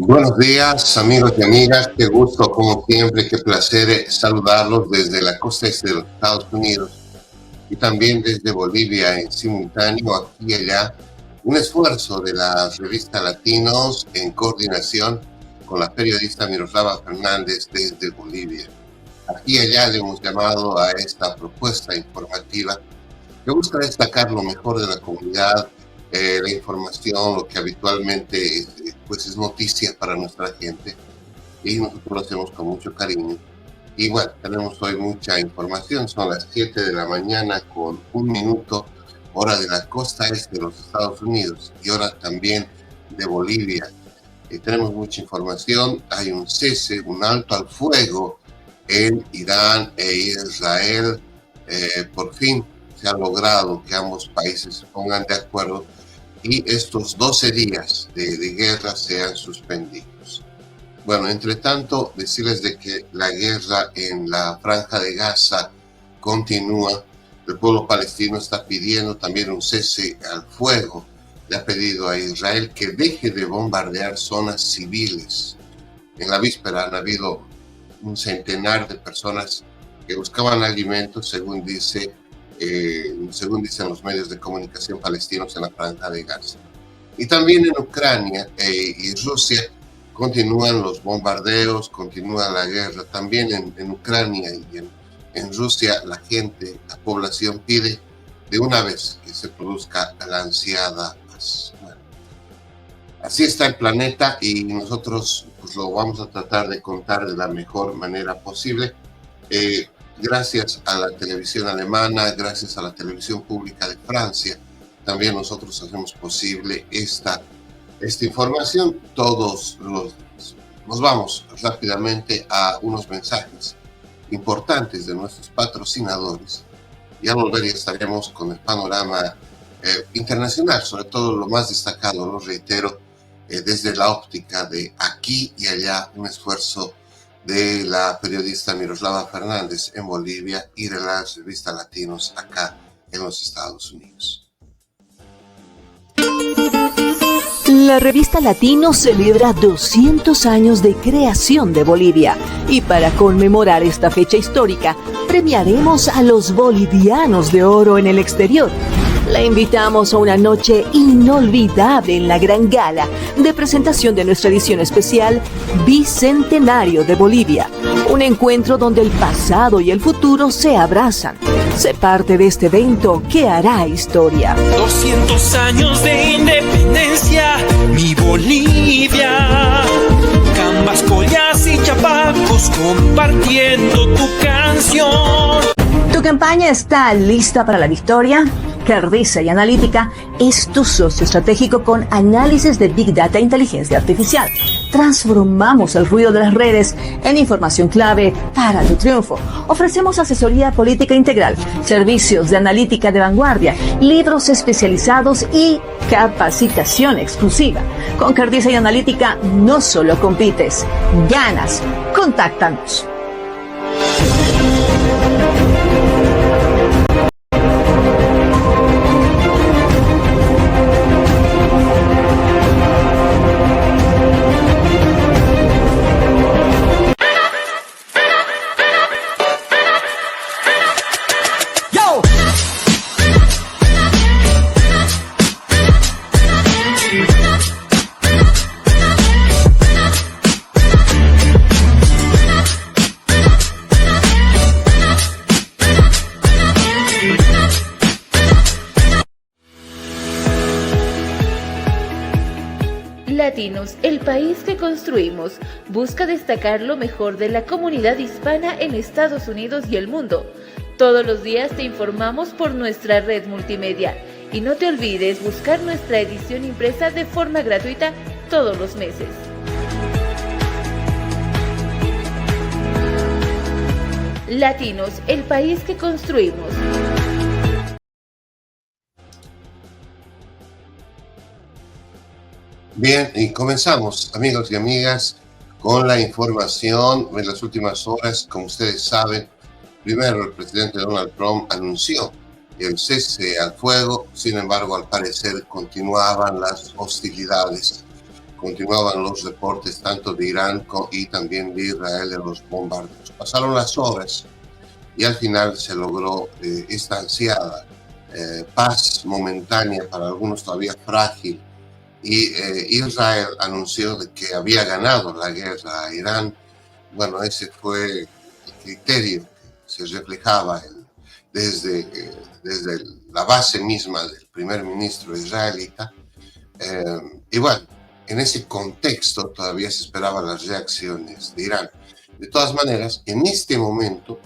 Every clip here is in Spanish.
Buenos días, amigos y amigas. Qué gusto, como siempre, qué placer saludarlos desde la costa este de los Estados Unidos y también desde Bolivia en simultáneo, aquí y allá. Un esfuerzo de la revista Latinos en coordinación con la periodista Miroslava Fernández desde Bolivia. Aquí y allá le hemos llamado a esta propuesta informativa que busca destacar lo mejor de la comunidad, la información, lo que habitualmente pues es noticia para nuestra gente, y nosotros lo hacemos con mucho cariño. Y bueno, tenemos hoy mucha información, son las 7 de la mañana con 1 minuto, hora de la costa este de los Estados Unidos y hora también de Bolivia. Tenemos mucha información, hay un cese, un alto al fuego en Irán e Israel. Por fin se ha logrado que ambos países se pongan de acuerdo y estos 12 días de guerra sean suspendidos. Bueno, entre tanto, decirles de que la guerra en la Franja de Gaza continúa. El pueblo palestino está pidiendo también un cese al fuego. Le ha pedido a Israel que deje de bombardear zonas civiles. En la víspera han habido un centenar de personas que buscaban alimentos, según dicen los medios de comunicación palestinos en la Franja de Gaza. Y también en Ucrania y Rusia continúan los bombardeos, continúa la guerra. También en Ucrania y en Rusia la población pide de una vez que se produzca la ansiada paz. Bueno, así está el planeta y nosotros pues, lo vamos a tratar de contar de la mejor manera posible. Gracias a la televisión alemana, gracias a la televisión pública de Francia, también nosotros hacemos posible esta información todos los días. Nos vamos rápidamente a unos mensajes importantes de nuestros patrocinadores y al volver ya estaremos con el panorama internacional, sobre todo lo más destacado, lo reitero, desde la óptica de aquí y allá, un esfuerzo de la periodista Miroslava Fernández en Bolivia y de la revista Latinos acá en los Estados Unidos. La revista Latinos celebra 200 años de creación de Bolivia y para conmemorar esta fecha histórica premiaremos a los bolivianos de oro en el exterior. La invitamos a una noche inolvidable en la gran gala de presentación de nuestra edición especial Bicentenario de Bolivia. Un encuentro donde el pasado y el futuro se abrazan. Sé parte de este evento que hará historia. 200 años de independencia, mi Bolivia. Cambas, collas y chapacos compartiendo tu canción. ¿Tu campaña está lista para la victoria? Cardiza y Analítica es tu socio estratégico con análisis de Big Data e inteligencia artificial. Transformamos el ruido de las redes en información clave para tu triunfo. Ofrecemos asesoría política integral, servicios de analítica de vanguardia, libros especializados y capacitación exclusiva. Con Cardiza y Analítica no solo compites, ganas. Contáctanos. Latinos, el país que construimos, busca destacar lo mejor de la comunidad hispana en Estados Unidos y el mundo. Todos los días te informamos por nuestra red multimedia. Y no te olvides buscar nuestra edición impresa de forma gratuita todos los meses. Latinos, el país que construimos. Bien, y comenzamos, amigos y amigas, con la información de las últimas horas. Como ustedes saben, primero el presidente Donald Trump anunció el cese al fuego. Sin embargo, al parecer continuaban las hostilidades, continuaban los reportes tanto de Irán y también de Israel de los bombardeos. Pasaron las horas y al final se logró esta ansiada paz momentánea, para algunos todavía frágil, y Israel anunció de que había ganado la guerra a Irán. Bueno, ese fue el criterio que se reflejaba desde la base misma del primer ministro israelita. Y bueno, en ese contexto todavía se esperaban las reacciones de Irán. De todas maneras, en este momento,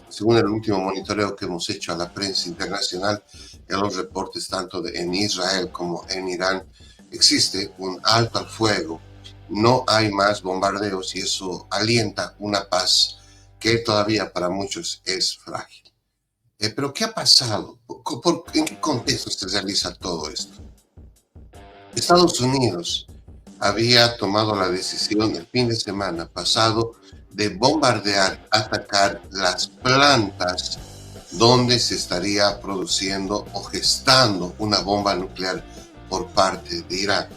según el último monitoreo que hemos hecho a la prensa internacional, en los reportes tanto en Israel como en Irán, existe un alto al fuego, no hay más bombardeos y eso alienta una paz que todavía para muchos es frágil. Pero ¿qué ha pasado? ¿En qué contexto se realiza todo esto? Estados Unidos había tomado la decisión el fin de semana pasado de bombardear, atacar las plantas donde se estaría produciendo o gestando una bomba nuclear por parte de Irán.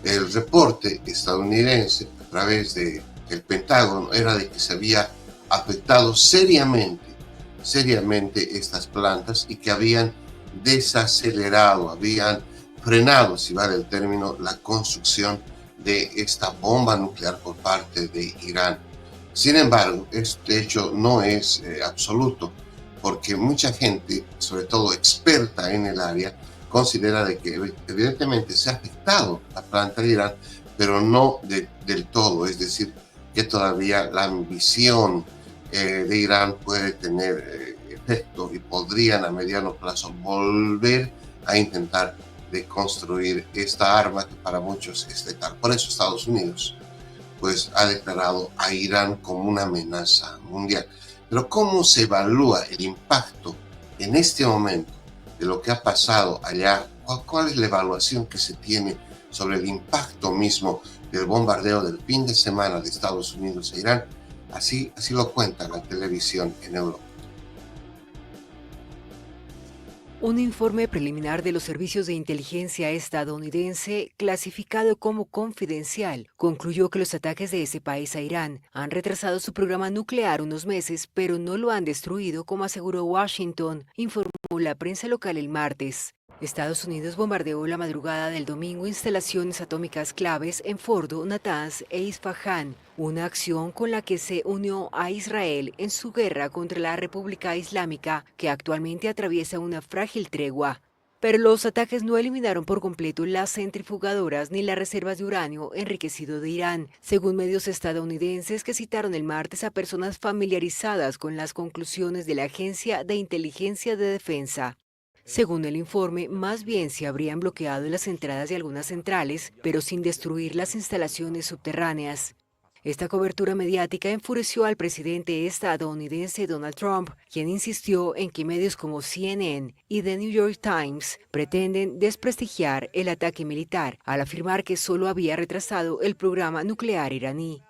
El reporte estadounidense a través del Pentágono era de que se había afectado seriamente estas plantas y que habían desacelerado, habían frenado, si vale el término, la construcción de esta bomba nuclear por parte de Irán. Sin embargo, este hecho no es absoluto, porque mucha gente, sobre todo experta en el área, considera de que evidentemente se ha afectado la planta de Irán, pero no del todo, es decir, que todavía la ambición de Irán puede tener efecto y podrían a mediano plazo volver a intentar de construir esta arma que para muchos es letal. Por eso Estados Unidos pues ha declarado a Irán como una amenaza mundial. Pero ¿cómo se evalúa el impacto en este momento de lo que ha pasado allá? ¿Cuál es la evaluación que se tiene sobre el impacto mismo del bombardeo del fin de semana de Estados Unidos a Irán? Así lo cuenta la televisión en Europa. Un informe preliminar de los servicios de inteligencia estadounidense, clasificado como confidencial, concluyó que los ataques de ese país a Irán han retrasado su programa nuclear unos meses, pero no lo han destruido, como aseguró Washington, informó la prensa local el martes. Estados Unidos bombardeó la madrugada del domingo instalaciones atómicas claves en Fordo, Natanz e Isfahán, una acción con la que se unió a Israel en su guerra contra la República Islámica, que actualmente atraviesa una frágil tregua. Pero los ataques no eliminaron por completo las centrifugadoras ni las reservas de uranio enriquecido de Irán, según medios estadounidenses que citaron el martes a personas familiarizadas con las conclusiones de la Agencia de Inteligencia de Defensa. Según el informe, más bien se habrían bloqueado las entradas de algunas centrales, pero sin destruir las instalaciones subterráneas. Esta cobertura mediática enfureció al presidente estadounidense Donald Trump, quien insistió en que medios como CNN y The New York Times pretenden desprestigiar el ataque militar, al afirmar que solo había retrasado el programa nuclear iraní.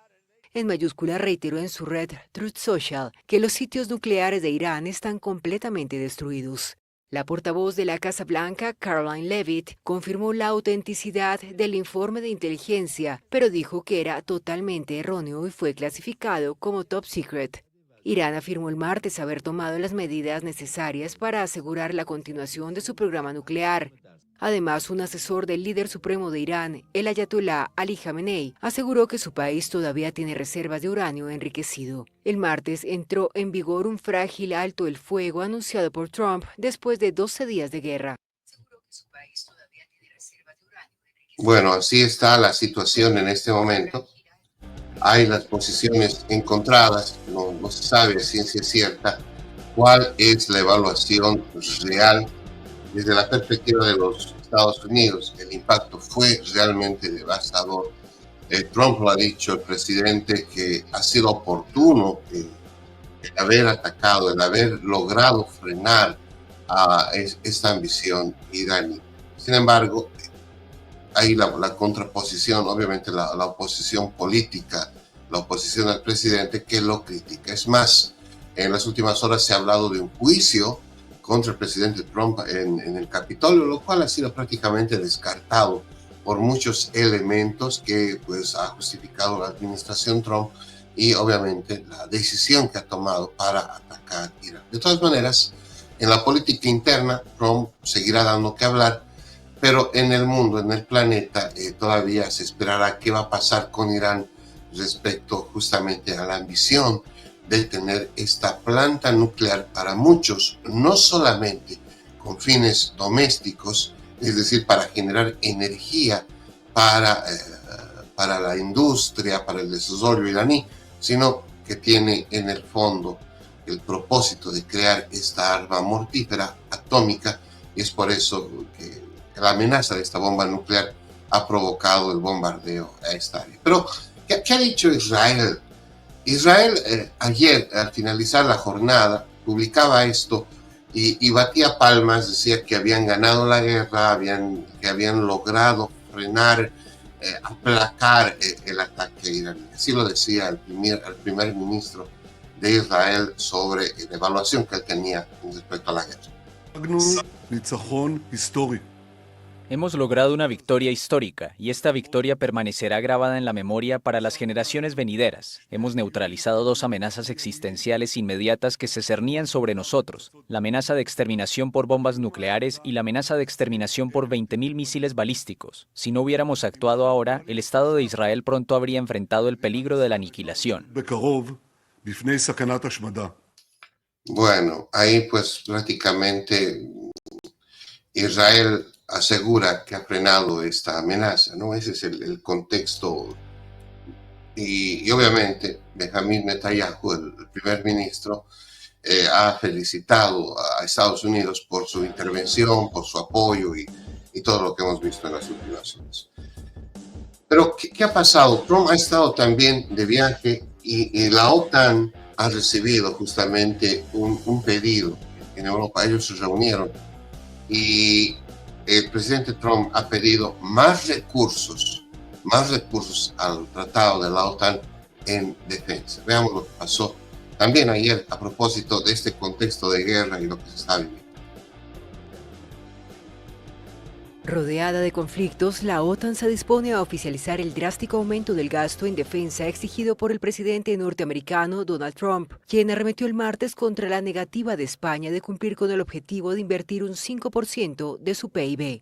En mayúscula reiteró en su red Truth Social que los sitios nucleares de Irán están completamente destruidos. La portavoz de la Casa Blanca, Caroline Leavitt, confirmó la autenticidad del informe de inteligencia, pero dijo que era totalmente erróneo y fue clasificado como top secret. Irán afirmó el martes haber tomado las medidas necesarias para asegurar la continuación de su programa nuclear. Además, un asesor del líder supremo de Irán, el ayatolá Ali Khamenei, aseguró que su país todavía tiene reservas de uranio enriquecido. El martes entró en vigor un frágil alto el fuego anunciado por Trump después de 12 días de guerra. Bueno, así está la situación en este momento. Hay las posiciones encontradas, no se sabe a ciencia cierta cuál es la evaluación real. Desde la perspectiva de los Estados Unidos, el impacto fue realmente devastador. Trump lo ha dicho, el presidente, que ha sido oportuno el haber atacado, el haber logrado frenar a esta ambición iraní. Sin embargo, hay la contraposición, obviamente la oposición política, la oposición al presidente que lo critica. Es más, en las últimas horas se ha hablado de un juicio contra el presidente Trump en el Capitolio, lo cual ha sido prácticamente descartado por muchos elementos que pues ha justificado la administración Trump y obviamente la decisión que ha tomado para atacar Irán. De todas maneras, en la política interna, Trump seguirá dando que hablar, pero en el mundo, en el planeta, todavía se esperará qué va a pasar con Irán respecto justamente a la ambición de tener esta planta nuclear para muchos, no solamente con fines domésticos, es decir, para generar energía para la industria, para el desarrollo iraní, sino que tiene en el fondo el propósito de crear esta arma mortífera atómica, y es por eso que la amenaza de esta bomba nuclear ha provocado el bombardeo a esta área. Pero, ¿qué ha dicho Israel? Israel ayer, al finalizar la jornada, publicaba esto y batía palmas, decía que habían ganado la guerra, que habían logrado frenar, aplacar el ataque iraní. Así lo decía el primer ministro de Israel sobre la evaluación que él tenía respecto a la guerra. Hemos logrado una victoria histórica y esta victoria permanecerá grabada en la memoria para las generaciones venideras. Hemos neutralizado dos amenazas existenciales inmediatas que se cernían sobre nosotros, la amenaza de exterminación por bombas nucleares y la amenaza de exterminación por 20.000 misiles balísticos. Si no hubiéramos actuado ahora, el Estado de Israel pronto habría enfrentado el peligro de la aniquilación. Bueno, ahí pues prácticamente Israel asegura que ha frenado esta amenaza, ¿no? Ese es el contexto. Y obviamente Benjamin Netanyahu, el primer ministro, ha felicitado a Estados Unidos por su intervención, por su apoyo y todo lo que hemos visto en las últimas horas. Pero, ¿qué ha pasado? Trump ha estado también de viaje y la OTAN ha recibido justamente un pedido en Europa. Ellos se reunieron y el presidente Trump ha pedido más recursos al tratado de la OTAN en defensa. Veamos lo que pasó también ayer a propósito de este contexto de guerra y lo que se está viviendo. Rodeada de conflictos, la OTAN se dispone a oficializar el drástico aumento del gasto en defensa exigido por el presidente norteamericano Donald Trump, quien arremetió el martes contra la negativa de España de cumplir con el objetivo de invertir un 5% de su PIB.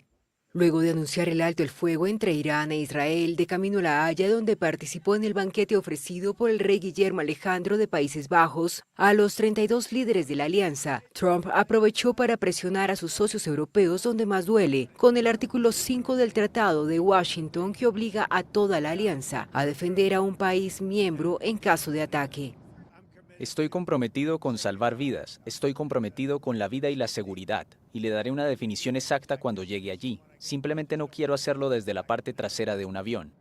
Luego de anunciar el alto el fuego entre Irán e Israel de camino a La Haya, donde participó en el banquete ofrecido por el rey Guillermo Alejandro de Países Bajos a los 32 líderes de la alianza, Trump aprovechó para presionar a sus socios europeos donde más duele, con el artículo 5 del Tratado de Washington que obliga a toda la alianza a defender a un país miembro en caso de ataque. Estoy comprometido con salvar vidas, estoy comprometido con la vida y la seguridad, y le daré una definición exacta cuando llegue allí. Simplemente no quiero hacerlo desde la parte trasera de un avión.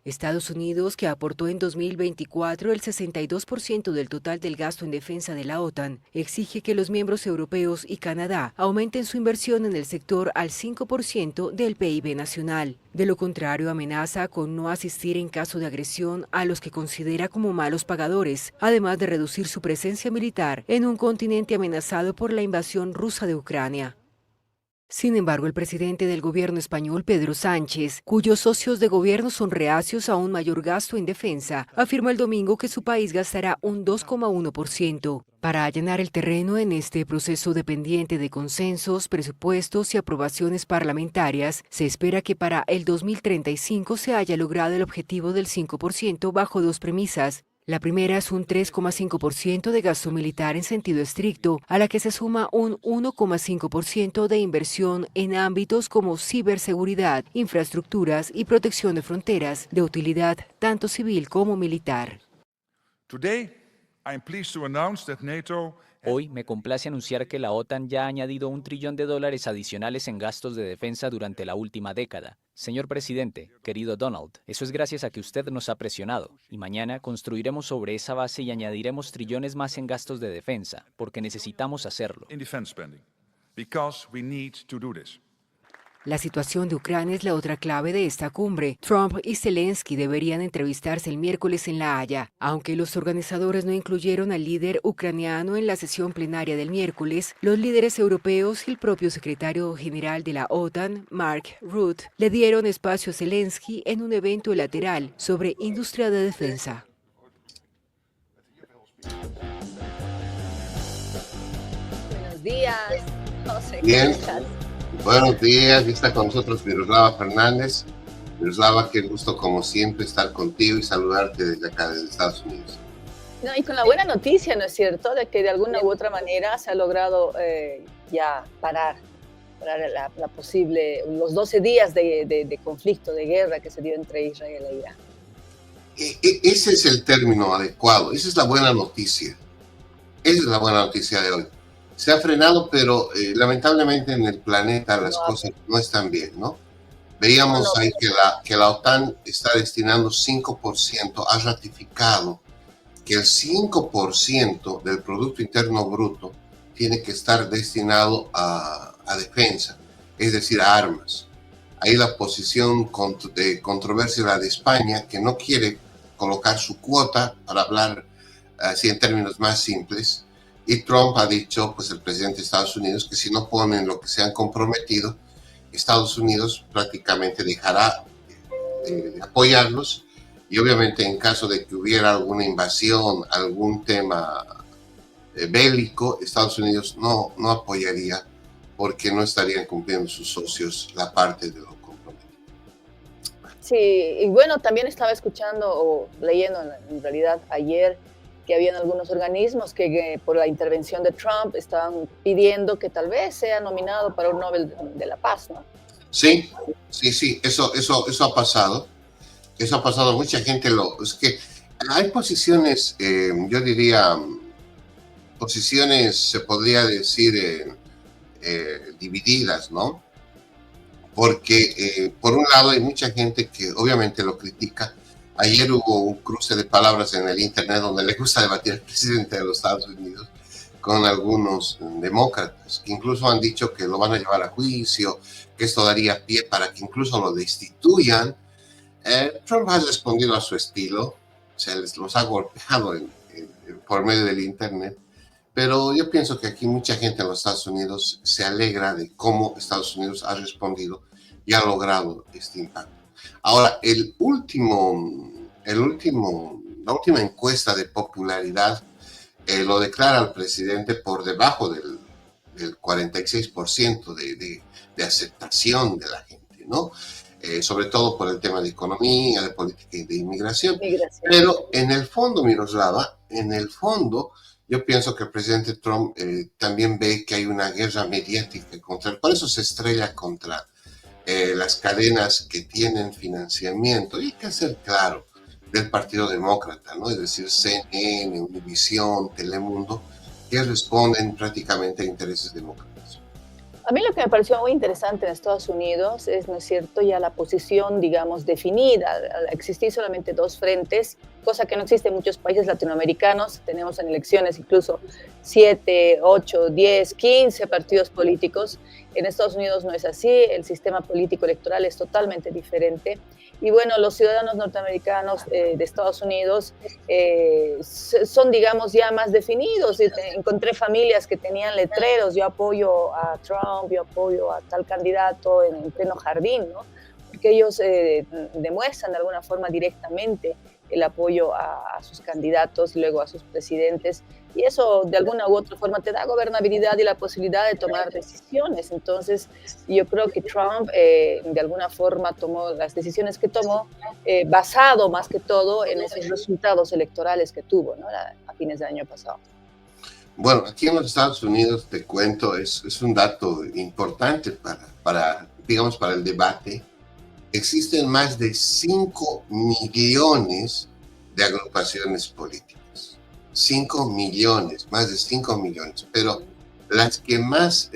Estados Unidos, que aportó en 2024 el 62% del total del gasto en defensa de la OTAN, exige que los miembros europeos y Canadá aumenten su inversión en el sector al 5% del PIB nacional. De lo contrario, amenaza con no asistir en caso de agresión a los que considera como malos pagadores, además de reducir su presencia militar en un continente amenazado por la invasión rusa de Ucrania. Sin embargo, el presidente del gobierno español, Pedro Sánchez, cuyos socios de gobierno son reacios a un mayor gasto en defensa, afirmó el domingo que su país gastará un 2,1%. Para allanar el terreno en este proceso dependiente de consensos, presupuestos y aprobaciones parlamentarias, se espera que para el 2035 se haya logrado el objetivo del 5% bajo dos premisas. La primera es un 3,5% de gasto militar en sentido estricto, a la que se suma un 1,5% de inversión en ámbitos como ciberseguridad, infraestructuras y protección de fronteras, de utilidad tanto civil como militar. Hoy me complace anunciar que la OTAN ya ha añadido $1 trillón adicionales en gastos de defensa durante la última década. Señor presidente, querido Donald, eso es gracias a que usted nos ha presionado, y mañana construiremos sobre esa base y añadiremos trillones más en gastos de defensa, porque necesitamos hacerlo. La situación de Ucrania es la otra clave de esta cumbre. Trump y Zelensky deberían entrevistarse el miércoles en La Haya. Aunque los organizadores no incluyeron al líder ucraniano en la sesión plenaria del miércoles, los líderes europeos y el propio secretario general de la OTAN, Mark Rutte, le dieron espacio a Zelensky en un evento lateral sobre industria de defensa. Buenos días, José. Bien. Buenos días, está con nosotros Miroslava Fernández. Miroslava, qué gusto como siempre estar contigo y saludarte desde acá, desde Estados Unidos. No, y con la buena noticia, ¿no es cierto?, de que de alguna u otra manera se ha logrado ya parar la posible, los 12 días de conflicto, de guerra que se dio entre Israel e Irán. Ese es el término adecuado, esa es la buena noticia. Esa es la buena noticia de hoy. Se ha frenado, pero lamentablemente en el planeta las cosas no están bien, ¿no? Veíamos ahí que la OTAN está destinando 5%, ha ratificado que el 5% del Producto Interno Bruto tiene que estar destinado a defensa, es decir, a armas. Ahí la posición de controversia la de España, que no quiere colocar su cuota, para hablar así en términos más simples. Y Trump ha dicho, pues el presidente de Estados Unidos, que si no ponen lo que se han comprometido, Estados Unidos prácticamente dejará de apoyarlos. Y obviamente en caso de que hubiera alguna invasión, algún tema bélico, Estados Unidos no apoyaría, porque no estarían cumpliendo sus socios la parte de lo comprometido. Sí, y bueno, también estaba escuchando o leyendo en realidad ayer que habían algunos organismos que por la intervención de Trump estaban pidiendo que tal vez sea nominado para un Nobel de la Paz, ¿no? Sí, eso ha pasado. Eso ha pasado, mucha gente es que hay posiciones, yo diría, posiciones, se podría decir, divididas, ¿no? Porque por un lado hay mucha gente que obviamente lo critica. Ayer hubo un cruce de palabras en el internet donde le gusta debatir al presidente de los Estados Unidos con algunos demócratas, que incluso han dicho que lo van a llevar a juicio, que esto daría pie para que incluso lo destituyan. Trump ha respondido a su estilo, se los ha golpeado por medio del internet, pero yo pienso que aquí mucha gente en los Estados Unidos se alegra de cómo Estados Unidos ha respondido y ha logrado este impacto. Ahora, la última encuesta de popularidad lo declara al presidente por debajo del 46% de aceptación de la gente, ¿no? Sobre todo por el tema de economía, de política y de inmigración. Pero en el fondo, Miroslava, yo pienso que el presidente Trump también ve que hay una guerra mediática contra él. Por eso se estrella contra las cadenas que tienen financiamiento. Y hay que ser claro, del Partido Demócrata, ¿no? Es decir, CNN, Univisión, Telemundo, que responden prácticamente a intereses demócratas. A mí lo que me pareció muy interesante en Estados Unidos es, ¿no es cierto?, ya la posición, digamos, definida. Existir solamente dos frentes, cosa que no existe en muchos países latinoamericanos. Tenemos en elecciones incluso 7, 8, 10, 15 partidos políticos. En Estados Unidos no es así, el sistema político electoral es totalmente diferente. Y bueno, los ciudadanos norteamericanos de Estados Unidos son, digamos, ya más definidos. Encontré familias que tenían letreros: yo apoyo a Trump, yo apoyo a tal candidato, en pleno jardín, ¿no? Porque ellos demuestran de alguna forma directamente el apoyo a sus candidatos y luego a sus presidentes, y eso de alguna u otra forma te da gobernabilidad y la posibilidad de tomar decisiones. Entonces yo creo que Trump de alguna forma tomó las decisiones que tomó basado más que todo en esos resultados electorales que tuvo, ¿no?, a fines del año pasado. Bueno, aquí en los Estados Unidos, te cuento, es un dato importante para el debate. Existen más de 5 millones de agrupaciones políticas. 5 millones, más de 5 millones. Pero las que más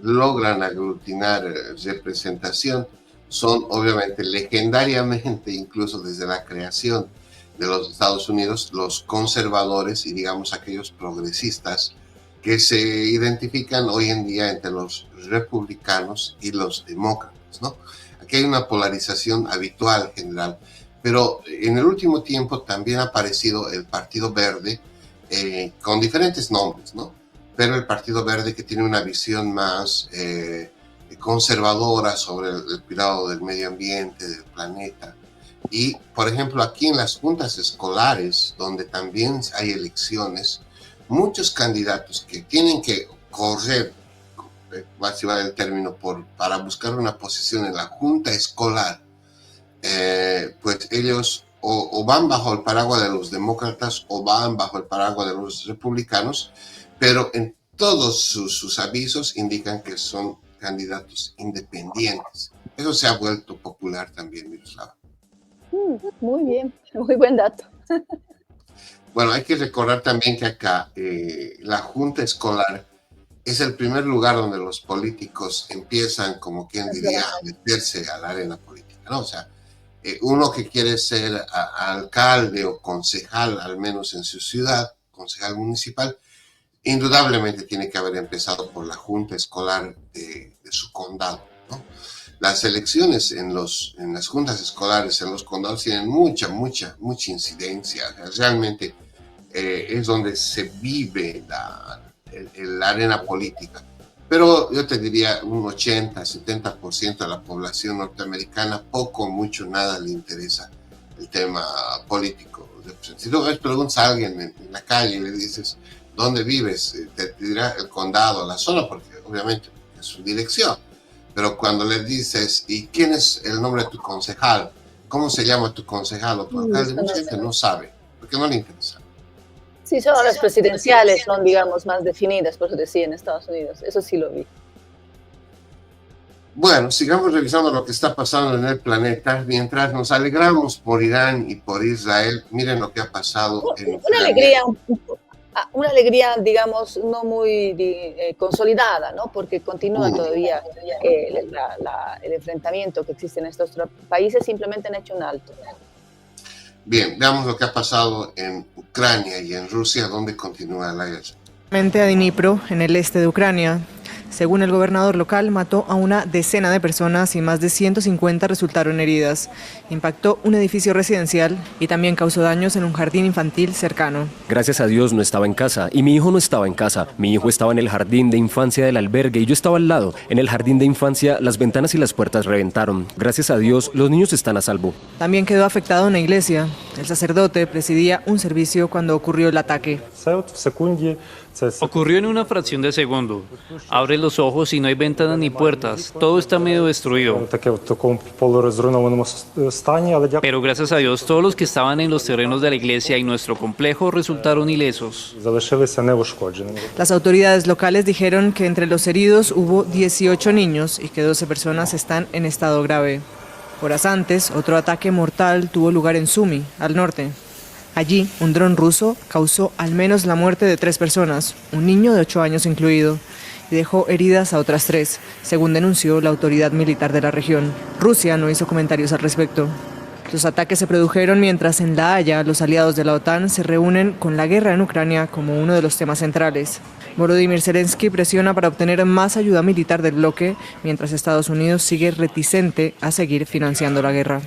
logran aglutinar representación son obviamente legendariamente, incluso desde la creación de los Estados Unidos, los conservadores y digamos aquellos progresistas que se identifican hoy en día entre los republicanos y los demócratas, ¿no? Aquí hay una polarización habitual general, pero en el último tiempo también ha aparecido el Partido Verde con diferentes nombres, ¿no? Pero el Partido Verde que tiene una visión más conservadora sobre el cuidado del medio ambiente, del planeta. Y, por ejemplo, aquí en las juntas escolares, donde también hay elecciones, muchos candidatos que tienen que correr, si va el término, para buscar una posición en la junta escolar, pues ellos o van bajo el paraguas de los demócratas o van bajo el paraguas de los republicanos, pero en todos sus avisos indican que son candidatos independientes. Eso se ha vuelto popular también, Miroslava. Muy bien, muy buen dato. Bueno, hay que recordar también que acá la junta escolar es el primer lugar donde los políticos empiezan, como quien diría, a meterse a la arena política, ¿no? O sea, uno que quiere ser alcalde o concejal, al menos en su ciudad, concejal municipal, indudablemente tiene que haber empezado por la junta escolar de su condado, ¿no? Las elecciones en las juntas escolares en los condados tienen mucha incidencia. Realmente es donde se vive la arena política. Pero yo te diría un 80-70% de la población norteamericana, poco, mucho, nada le interesa el tema político. Si tú preguntas a alguien en la calle y le dices, ¿dónde vives? Te dirá el condado, la zona, porque obviamente es su dirección. Pero cuando le dices, ¿y quién es el nombre de tu concejal? ¿Cómo se llama tu concejal o tu alcalde? Mucha gente no sabe, porque no le interesa. Sí, solo las presidenciales son, digamos, más definidas, por eso decía, en Estados Unidos. Eso sí lo vi. Bueno, sigamos revisando lo que está pasando en el planeta. Mientras nos alegramos por Irán y por Israel, miren lo que ha pasado en Ucrania. Una alegría, digamos, no muy consolidada, ¿no? Porque continúa todavía el enfrentamiento que existe en estos países, simplemente han hecho un alto. Bien, veamos lo que ha pasado en Ucrania y en Rusia, donde continúa la guerra. A Dnipro, en el este de Ucrania. Según el gobernador local, mató a una decena de personas y más de 150 resultaron heridas. Impactó un edificio residencial y también causó daños en un jardín infantil cercano. Gracias a Dios no estaba en casa y mi hijo no estaba en casa. Mi hijo estaba en el jardín de infancia del albergue y yo estaba al lado. En el jardín de infancia las ventanas y las puertas reventaron. Gracias a Dios los niños están a salvo. También quedó afectada una iglesia. El sacerdote presidía un servicio cuando ocurrió el ataque. Ocurrió en una fracción de segundo. Abre los ojos y no hay ventanas ni puertas. Todo está medio destruido. Pero gracias a Dios, todos los que estaban en los terrenos de la iglesia y nuestro complejo resultaron ilesos. Las autoridades locales dijeron que entre los heridos hubo 18 niños y que 12 personas están en estado grave. Horas antes, otro ataque mortal tuvo lugar en Sumy, al norte. Allí, un dron ruso causó al menos la muerte de 3 personas, un niño de 8 años incluido, y dejó heridas a otras 3, según denunció la autoridad militar de la región. Rusia no hizo comentarios al respecto. Los ataques se produjeron mientras en La Haya los aliados de la OTAN se reúnen con la guerra en Ucrania como uno de los temas centrales. Volodymyr Zelensky presiona para obtener más ayuda militar del bloque, mientras Estados Unidos sigue reticente a seguir financiando la guerra.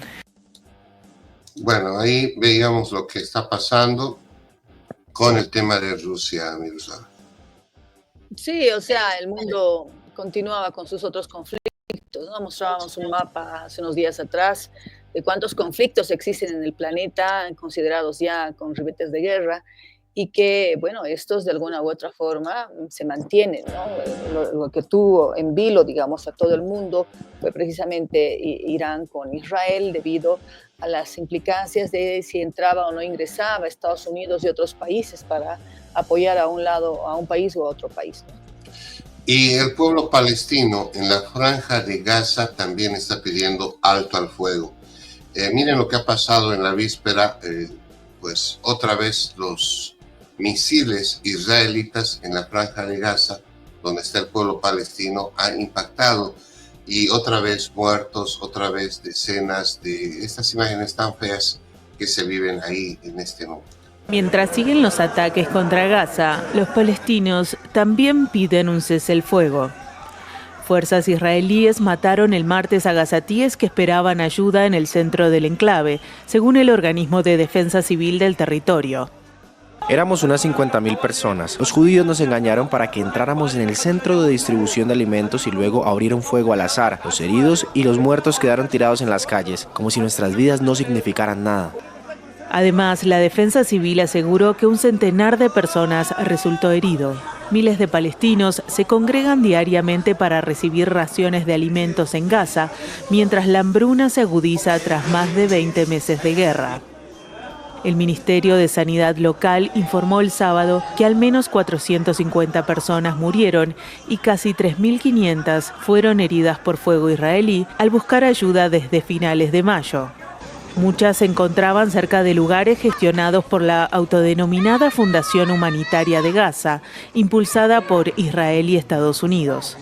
Bueno, ahí veíamos lo que está pasando con el tema de Rusia, Miroslava. Sí, o sea, el mundo continuaba con sus otros conflictos, ¿no? Mostrábamos un mapa hace unos días atrás de cuántos conflictos existen en el planeta, considerados ya con ribetes de guerra, y que, bueno, estos de alguna u otra forma se mantienen, ¿no? Lo que tuvo en vilo, digamos, a todo el mundo fue precisamente Irán con Israel, debido a las implicancias de si entraba o no ingresaba Estados Unidos y otros países para apoyar a un lado, a un país u otro país, ¿no? Y el pueblo palestino en la franja de Gaza también está pidiendo alto al fuego. Miren lo que ha pasado en la víspera, pues otra vez los misiles israelitas en la franja de Gaza, donde está el pueblo palestino, han impactado y otra vez muertos, otra vez decenas de estas imágenes tan feas que se viven ahí en este momento. Mientras siguen los ataques contra Gaza, los palestinos también piden un cese el fuego. Fuerzas israelíes mataron el martes a gazatíes que esperaban ayuda en el centro del enclave, según el organismo de defensa civil del territorio. Éramos unas 50.000 personas. Los judíos nos engañaron para que entráramos en el centro de distribución de alimentos y luego abrieron fuego al azar. Los heridos y los muertos quedaron tirados en las calles, como si nuestras vidas no significaran nada. Además, la defensa civil aseguró que un centenar de personas resultó herido. Miles de palestinos se congregan diariamente para recibir raciones de alimentos en Gaza, mientras la hambruna se agudiza tras más de 20 meses de guerra. El Ministerio de Sanidad local informó el sábado que al menos 450 personas murieron y casi 3.500 fueron heridas por fuego israelí al buscar ayuda desde finales de mayo. Muchas se encontraban cerca de lugares gestionados por la autodenominada Fundación Humanitaria de Gaza, impulsada por Israel y Estados Unidos.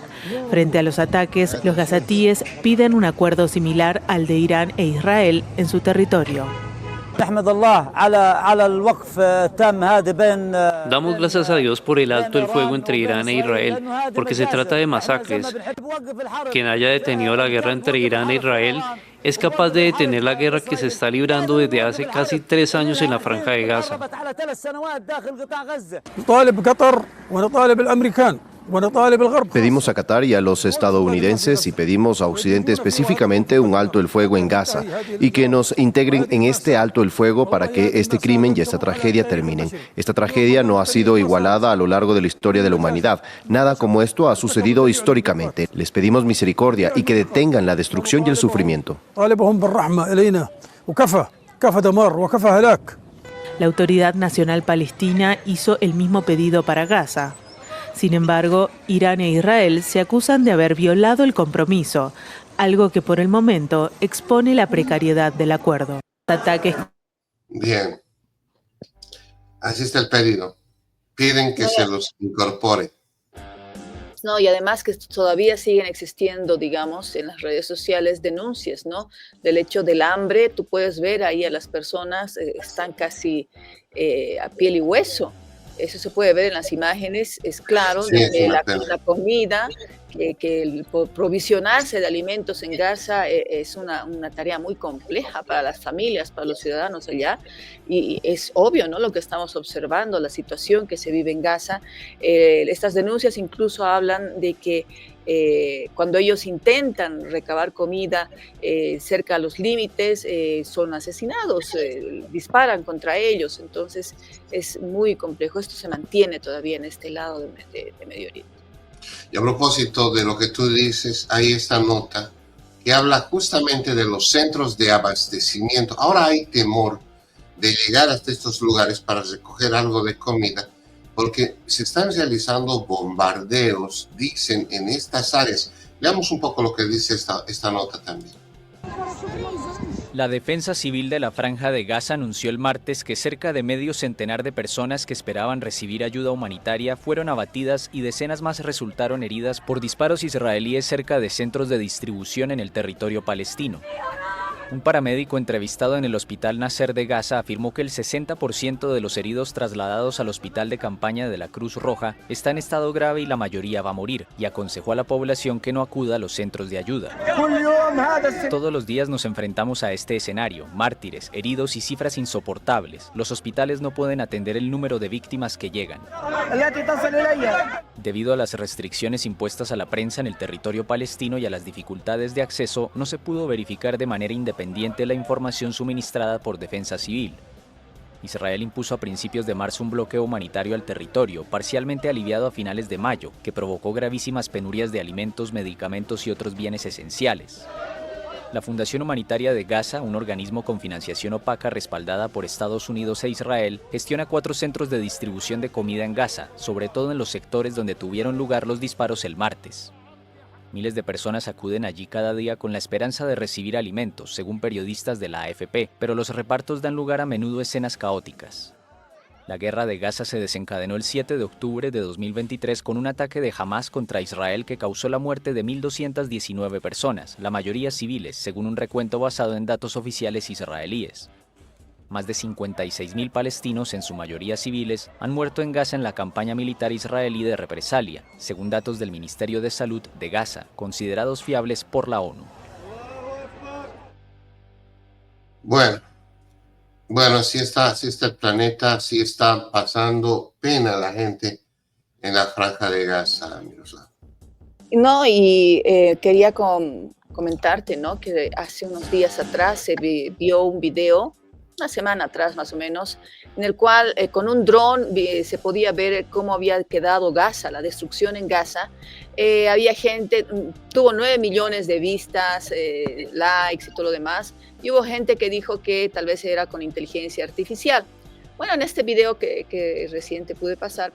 Frente a los ataques, los gazatíes piden un acuerdo similar al de Irán e Israel en su territorio. Damos gracias a Dios por el alto el fuego entre Irán e Israel, porque se trata de masacres. Quien haya detenido la guerra entre Irán e Israel es capaz de detener la guerra que se está librando desde hace casi 3 años en la Franja de Gaza. Pedimos a Qatar y a los estadounidenses y pedimos a Occidente específicamente un alto el fuego en Gaza y que nos integren en este alto el fuego para que este crimen y esta tragedia terminen. Esta tragedia no ha sido igualada a lo largo de la historia de la humanidad. Nada como esto ha sucedido históricamente. Les pedimos misericordia y que detengan la destrucción y el sufrimiento. La Autoridad Nacional Palestina hizo el mismo pedido para Gaza. Sin embargo, Irán e Israel se acusan de haber violado el compromiso, algo que por el momento expone la precariedad del acuerdo. Ataques. Bien, así está el pedido. Piden que se los incorpore. No, y además que todavía siguen existiendo, digamos, en las redes sociales denuncias, ¿no? Del hecho del hambre. Tú puedes ver ahí a las personas, están casi a piel y hueso. Eso se puede ver en las imágenes, es claro, Sí, desde la comida, que el provisionarse de alimentos en Gaza es una tarea muy compleja para las familias, para los ciudadanos allá, y es obvio, ¿no?, lo que estamos observando, la situación que se vive en Gaza. Estas denuncias incluso hablan de que cuando ellos intentan recabar comida cerca a los límites, son asesinados, disparan contra ellos. Entonces es muy complejo. Esto se mantiene todavía en este lado de Medio Oriente. Y a propósito de lo que tú dices, hay esta nota que habla justamente de los centros de abastecimiento. Ahora hay temor de llegar hasta estos lugares para recoger algo de comida, porque se están realizando bombardeos, dicen, en estas áreas. Veamos un poco lo que dice esta nota también. La Defensa Civil de la Franja de Gaza anunció el martes que cerca de medio centenar de personas que esperaban recibir ayuda humanitaria fueron abatidas y decenas más resultaron heridas por disparos israelíes cerca de centros de distribución en el territorio palestino. Un paramédico entrevistado en el Hospital Nasser de Gaza afirmó que el 60% de los heridos trasladados al hospital de campaña de la Cruz Roja está en estado grave y la mayoría va a morir, y aconsejó a la población que no acuda a los centros de ayuda. Todos los días nos enfrentamos a este escenario: mártires, heridos y cifras insoportables. Los hospitales no pueden atender el número de víctimas que llegan. Debido a las restricciones impuestas a la prensa en el territorio palestino y a las dificultades de acceso, no se pudo verificar de manera independiente la información suministrada por Defensa Civil. Israel impuso a principios de marzo un bloqueo humanitario al territorio, parcialmente aliviado a finales de mayo, que provocó gravísimas penurias de alimentos, medicamentos y otros bienes esenciales. La Fundación Humanitaria de Gaza, un organismo con financiación opaca respaldada por Estados Unidos e Israel, gestiona 4 centros de distribución de comida en Gaza, sobre todo en los sectores donde tuvieron lugar los disparos el martes. Miles de personas acuden allí cada día con la esperanza de recibir alimentos, según periodistas de la AFP, pero los repartos dan lugar a menudo a escenas caóticas. La guerra de Gaza se desencadenó el 7 de octubre de 2023 con un ataque de Hamás contra Israel que causó la muerte de 1.219 personas, la mayoría civiles, según un recuento basado en datos oficiales israelíes. Más de 56.000 palestinos, en su mayoría civiles, han muerto en Gaza en la campaña militar israelí de represalia, según datos del Ministerio de Salud de Gaza, considerados fiables por la ONU. Bueno, así está el planeta, así está pasando pena la gente en la franja de Gaza, Miroslav. No, y quería comentarte, ¿no? Que hace unos días atrás se vio un video, una semana atrás más o menos, en el cual con un dron se podía ver cómo había quedado Gaza, la destrucción en Gaza. Había gente, tuvo 9 millones de vistas, likes y todo lo demás, y hubo gente que dijo que tal vez era con inteligencia artificial. Bueno, en este video que reciente pude pasar,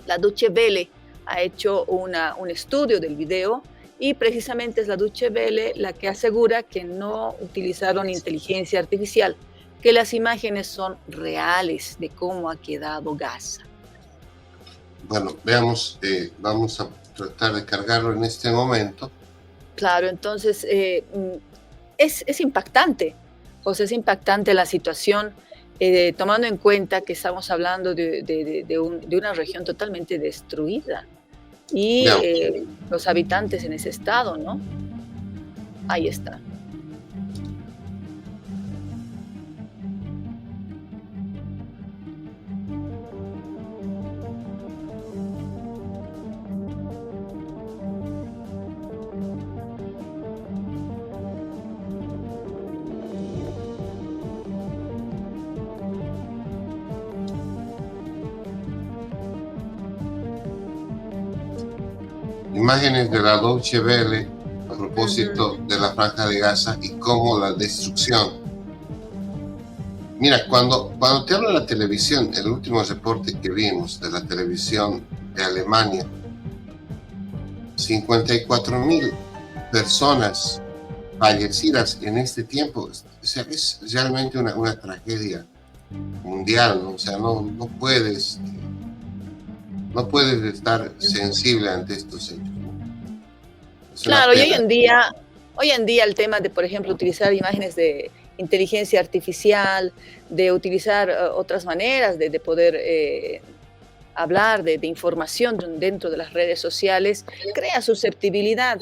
la Deutsche Welle ha hecho un estudio del video, y precisamente es la Deutsche Welle la que asegura que no utilizaron inteligencia artificial, que las imágenes son reales de cómo ha quedado Gaza. Bueno, veamos, vamos a tratar de cargarlo en este momento. Claro, entonces es impactante, pues es impactante la situación, tomando en cuenta que estamos hablando de una región totalmente destruida y los habitantes en ese estado, ¿no? Ahí está. Imágenes de la Deutsche Welle a propósito de la franja de Gaza y cómo la destrucción. Mira, cuando te hablo de la televisión, el último reporte que vimos de la televisión de Alemania, 54.000 personas fallecidas en este tiempo. O sea, es realmente una tragedia mundial, ¿no? O sea, no puedes estar sensible ante estos hechos. Claro, y hoy en día el tema de, por ejemplo, utilizar imágenes de inteligencia artificial, de utilizar otras maneras de poder hablar de información dentro de las redes sociales, crea susceptibilidad,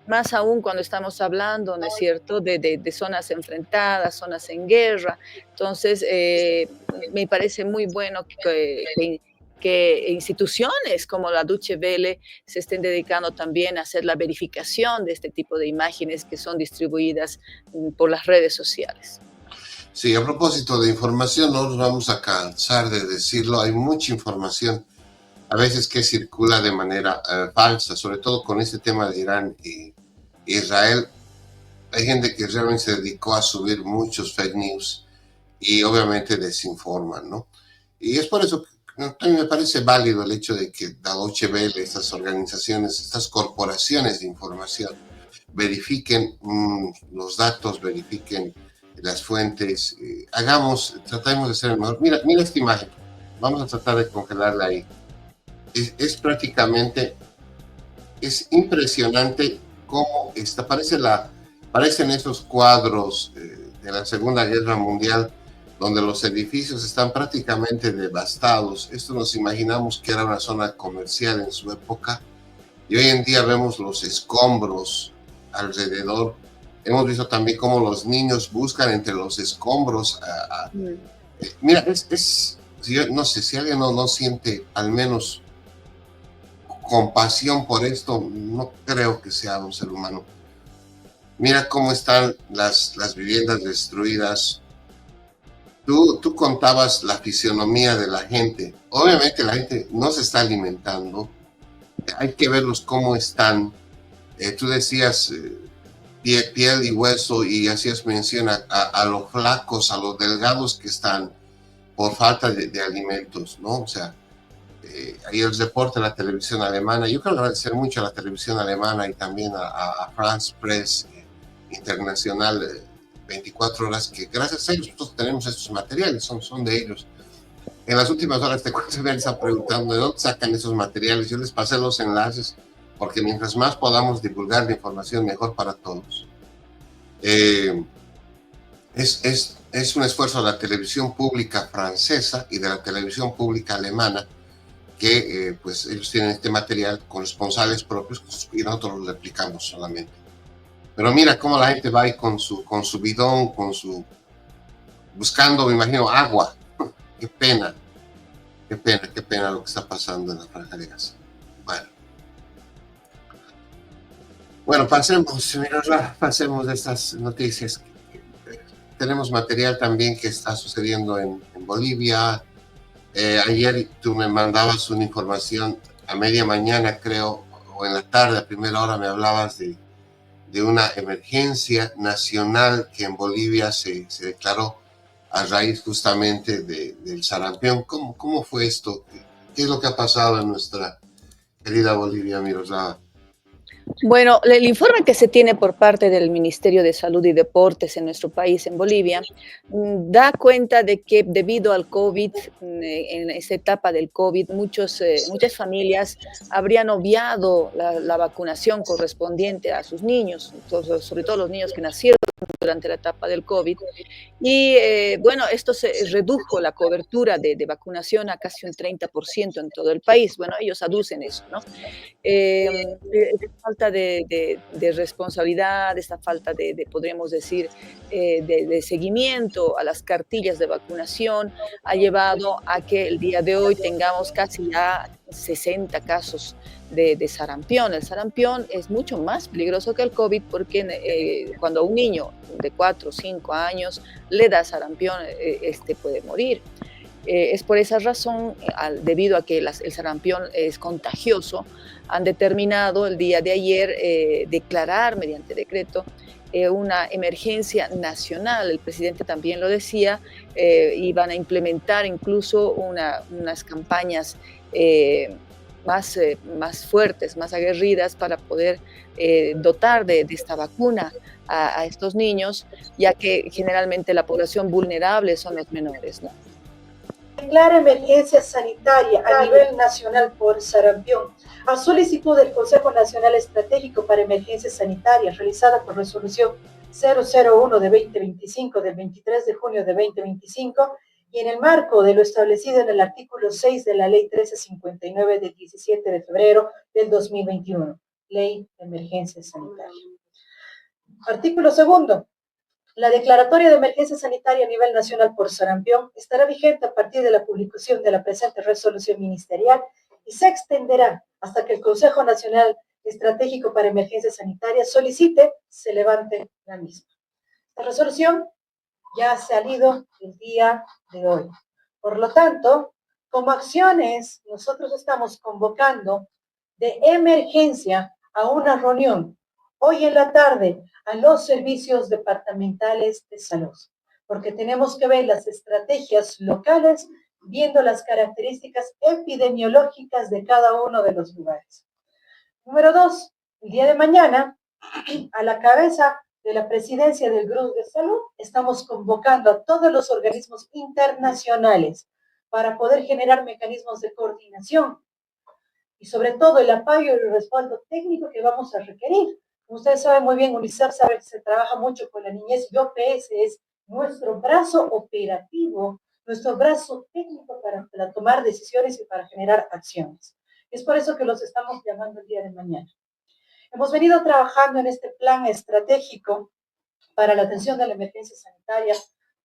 más aún cuando estamos hablando, ¿no es cierto?, de zonas enfrentadas, zonas en guerra. Entonces, me parece muy bueno que instituciones como la Deutsche Welle se estén dedicando también a hacer la verificación de este tipo de imágenes que son distribuidas por las redes sociales. Sí, a propósito de información, no nos vamos a cansar de decirlo, hay mucha información a veces que circula de manera falsa, sobre todo con este tema de Irán e Israel. Hay gente que realmente se dedicó a subir muchos fake news y obviamente desinforman, ¿no? Y es por eso que a mí me parece válido el hecho de que la Deutsche Welle, estas organizaciones, estas corporaciones de información, verifiquen los datos, verifiquen las fuentes, tratemos de ser el mejor. Mira esta imagen, vamos a tratar de congelarla ahí. Es prácticamente, es impresionante cómo parecen esos cuadros de la Segunda Guerra Mundial, donde los edificios están prácticamente devastados. Esto nos imaginamos que era una zona comercial en su época, y hoy en día vemos los escombros alrededor. Hemos visto también cómo los niños buscan entre los escombros. Mira, yo no sé si alguien no siente al menos compasión por esto, no creo que sea un ser humano. Mira cómo están las viviendas destruidas. Tú contabas la fisionomía de la gente. Obviamente la gente no se está alimentando. Hay que verlos cómo están. Tú decías piel y hueso, y hacías mención a los flacos, a los delgados que están por falta de alimentos, ¿no? O sea, ahí el reporte de la televisión alemana. Yo quiero agradecer mucho a la televisión alemana y también a France Press Internacional, 24 horas, que gracias a ellos nosotros tenemos estos materiales, son de ellos. En las últimas horas te cuento, me están preguntando de dónde sacan esos materiales. Yo les pasé los enlaces, porque mientras más podamos divulgar la información, mejor para todos. Es un esfuerzo de la televisión pública francesa y de la televisión pública alemana, que pues ellos tienen este material con responsales propios y nosotros lo replicamos solamente. Pero mira cómo la gente va ahí con su bidón, buscando, me imagino, agua. Qué pena lo que está pasando en la Franja de Gaza. Bueno, pasemos de estas noticias. Tenemos material también que está sucediendo en Bolivia. Ayer tú me mandabas una información a media mañana, creo, o en la tarde, a primera hora me hablabas de una emergencia nacional que en Bolivia se declaró a raíz justamente del sarampión. ¿Cómo fue esto? ¿Qué es lo que ha pasado en nuestra querida Bolivia, Miroslava? Bueno, el informe que se tiene por parte del Ministerio de Salud y Deportes en nuestro país, en Bolivia, da cuenta de que debido al COVID, en esta etapa del COVID, muchas familias habrían obviado la vacunación correspondiente a sus niños, sobre todo los niños que nacieron durante la etapa del COVID. Y bueno, esto se redujo la cobertura de vacunación a casi un 30% en todo el país. Bueno, ellos aducen eso, ¿no? Esta falta de responsabilidad, esta falta podríamos decir, de seguimiento a las cartillas de vacunación ha llevado a que el día de hoy tengamos casi ya 60 casos de sarampión. El sarampión es mucho más peligroso que el COVID porque cuando a un niño de 4 o 5 años le da sarampión, puede morir. Es por esa razón, debido a que el sarampión es contagioso, han determinado el día de ayer declarar mediante decreto una emergencia nacional. El presidente también lo decía, y van a implementar incluso unas campañas más fuertes, más aguerridas para poder dotar de esta vacuna a estos niños, ya que generalmente la población vulnerable son los menores, ¿no? Declara emergencia sanitaria a nivel nacional por sarampión. A solicitud del Consejo Nacional Estratégico para Emergencias Sanitarias, realizada por resolución 001 de 2025 del 23 de junio de 2025, y en el marco de lo establecido en el artículo 6 de la Ley 1359 del 17 de febrero del 2021, Ley de Emergencia Sanitaria. Artículo 2. La declaratoria de emergencia sanitaria a nivel nacional por sarampión estará vigente a partir de la publicación de la presente resolución ministerial y se extenderá hasta que el Consejo Nacional Estratégico para Emergencias Sanitarias solicite se levante la misma. La resolución ya ha salido el día de hoy. Por lo tanto, como acciones, nosotros estamos convocando de emergencia a una reunión hoy en la tarde a los servicios departamentales de salud, porque tenemos que ver las estrategias locales viendo las características epidemiológicas de cada uno de los lugares. Número 2, el día de mañana, a la cabeza de la presidencia del Grupo de Salud, estamos convocando a todos los organismos internacionales para poder generar mecanismos de coordinación y sobre todo el apoyo y el respaldo técnico que vamos a requerir. Ustedes saben muy bien, UNICEF sabe que se trabaja mucho con la niñez y OPS es nuestro brazo operativo, nuestro brazo técnico para tomar decisiones y para generar acciones. Es por eso que los estamos llamando el día de mañana. Hemos venido trabajando en este plan estratégico para la atención de la emergencia sanitaria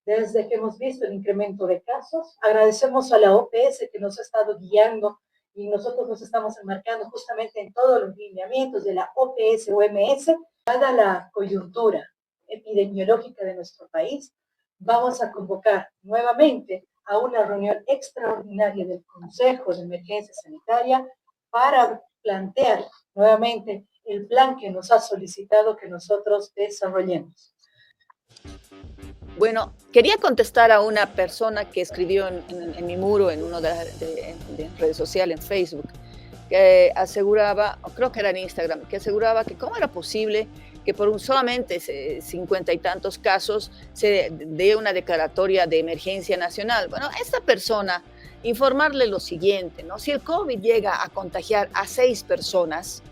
desde que hemos visto el incremento de casos. Agradecemos a la OPS que nos ha estado guiando y nosotros nos estamos enmarcando justamente en todos los lineamientos de la OPS-OMS. Dada la coyuntura epidemiológica de nuestro país, vamos a convocar nuevamente a una reunión extraordinaria del Consejo de Emergencia Sanitaria para plantear nuevamente el plan que nos ha solicitado que nosotros desarrollemos. Bueno, quería contestar a una persona que escribió en mi muro, en una de redes sociales, en Facebook, que aseguraba, o creo que era en Instagram, que aseguraba que cómo era posible que por solamente 50 y tantos casos se dé una declaratoria de emergencia nacional. Bueno, a esta persona informarle lo siguiente, ¿no? Si el COVID llega a contagiar a 6 personas,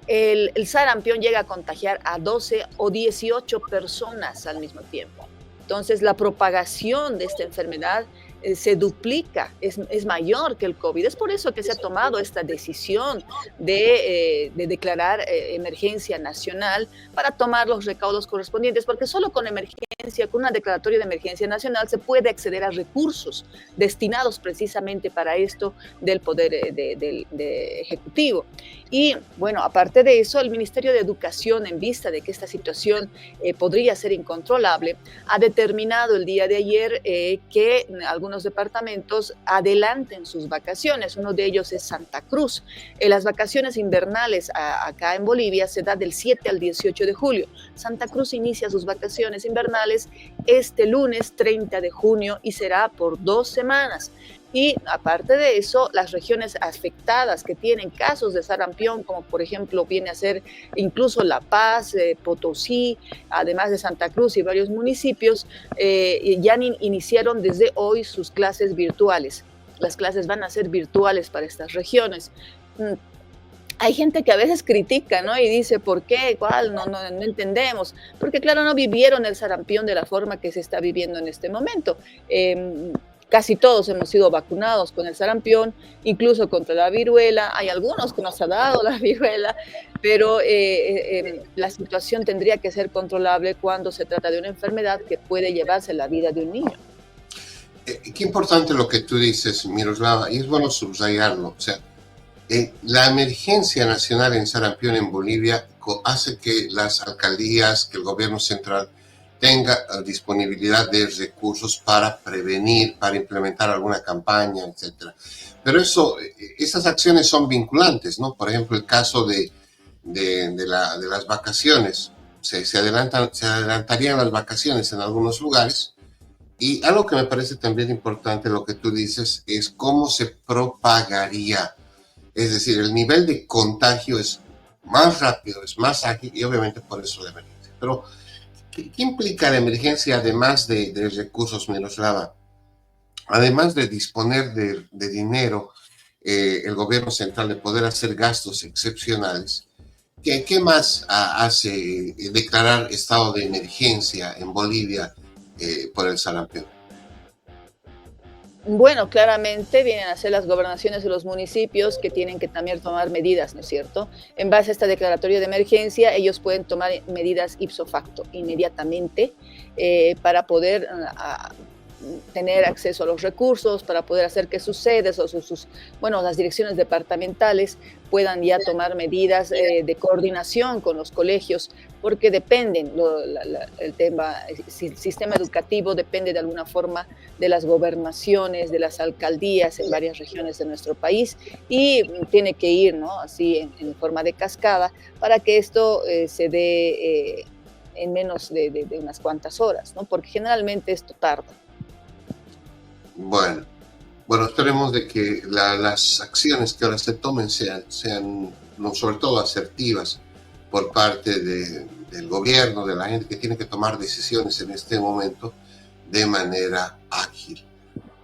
el sarampión llega a contagiar a 12 o 18 personas al mismo tiempo. Entonces, la propagación de esta enfermedad se duplica, es mayor que el COVID. Es por eso que se ha tomado esta decisión de declarar emergencia nacional para tomar los recaudos correspondientes, porque solo con emergencia, con una declaratoria de emergencia nacional, se puede acceder a recursos destinados precisamente para esto del Poder de Ejecutivo. Y bueno, aparte de eso, el Ministerio de Educación, en vista de que esta situación podría ser incontrolable, ha determinado el día de ayer que algunos departamentos adelanten sus vacaciones. Uno de ellos es Santa Cruz. Las vacaciones invernales acá en Bolivia se da del 7 al 18 de julio. Santa Cruz inicia sus vacaciones invernales este lunes 30 de junio y será por 2 semanas. Y aparte de eso, las regiones afectadas que tienen casos de sarampión, como por ejemplo viene a ser incluso La Paz, Potosí, además de Santa Cruz y varios municipios, ya iniciaron desde hoy sus clases virtuales. Las clases van a ser virtuales para estas regiones. Hay gente que a veces critica, ¿no? Y dice, ¿por qué? ¿Cuál? No entendemos. Porque claro, no vivieron el sarampión de la forma que se está viviendo en este momento. Casi todos hemos sido vacunados con el sarampión, incluso contra la viruela. Hay algunos que nos ha dado la viruela, pero la situación tendría que ser controlable cuando se trata de una enfermedad que puede llevarse la vida de un niño. Qué importante lo que tú dices, Miroslava, y es bueno subrayarlo. O sea, la emergencia nacional en sarampión en Bolivia hace que las alcaldías, que el gobierno central tenga disponibilidad de recursos para prevenir, para implementar alguna campaña, etc. Pero esas acciones son vinculantes, ¿no? Por ejemplo, el caso de las vacaciones. Se adelantarían las vacaciones en algunos lugares. Y algo que me parece también importante, lo que tú dices, es cómo se propagaría. Es decir, el nivel de contagio es más rápido, es más ágil y obviamente por eso la emergencia. Pero ¿qué implica la emergencia además de recursos, Miroslava? Además de disponer de dinero, el gobierno central de poder hacer gastos excepcionales, ¿qué más hace declarar estado de emergencia en Bolivia por el sarampión? Bueno, claramente vienen a ser las gobernaciones de los municipios que tienen que también tomar medidas, ¿no es cierto? En base a esta declaratoria de emergencia, ellos pueden tomar medidas ipso facto, inmediatamente, para poder tener acceso a los recursos, para poder hacer que sus sedes o las direcciones departamentales puedan ya tomar medidas de coordinación con los colegios, porque dependen, el sistema educativo depende de alguna forma de las gobernaciones, de las alcaldías en varias regiones de nuestro país, y tiene que ir, ¿no?, así en forma de cascada para que esto se dé en menos de unas cuantas horas, ¿no?, porque generalmente esto tarda. Bueno, esperemos de que las acciones que ahora se tomen sean no, sobre todo asertivas por parte del gobierno, de la gente que tiene que tomar decisiones en este momento de manera ágil.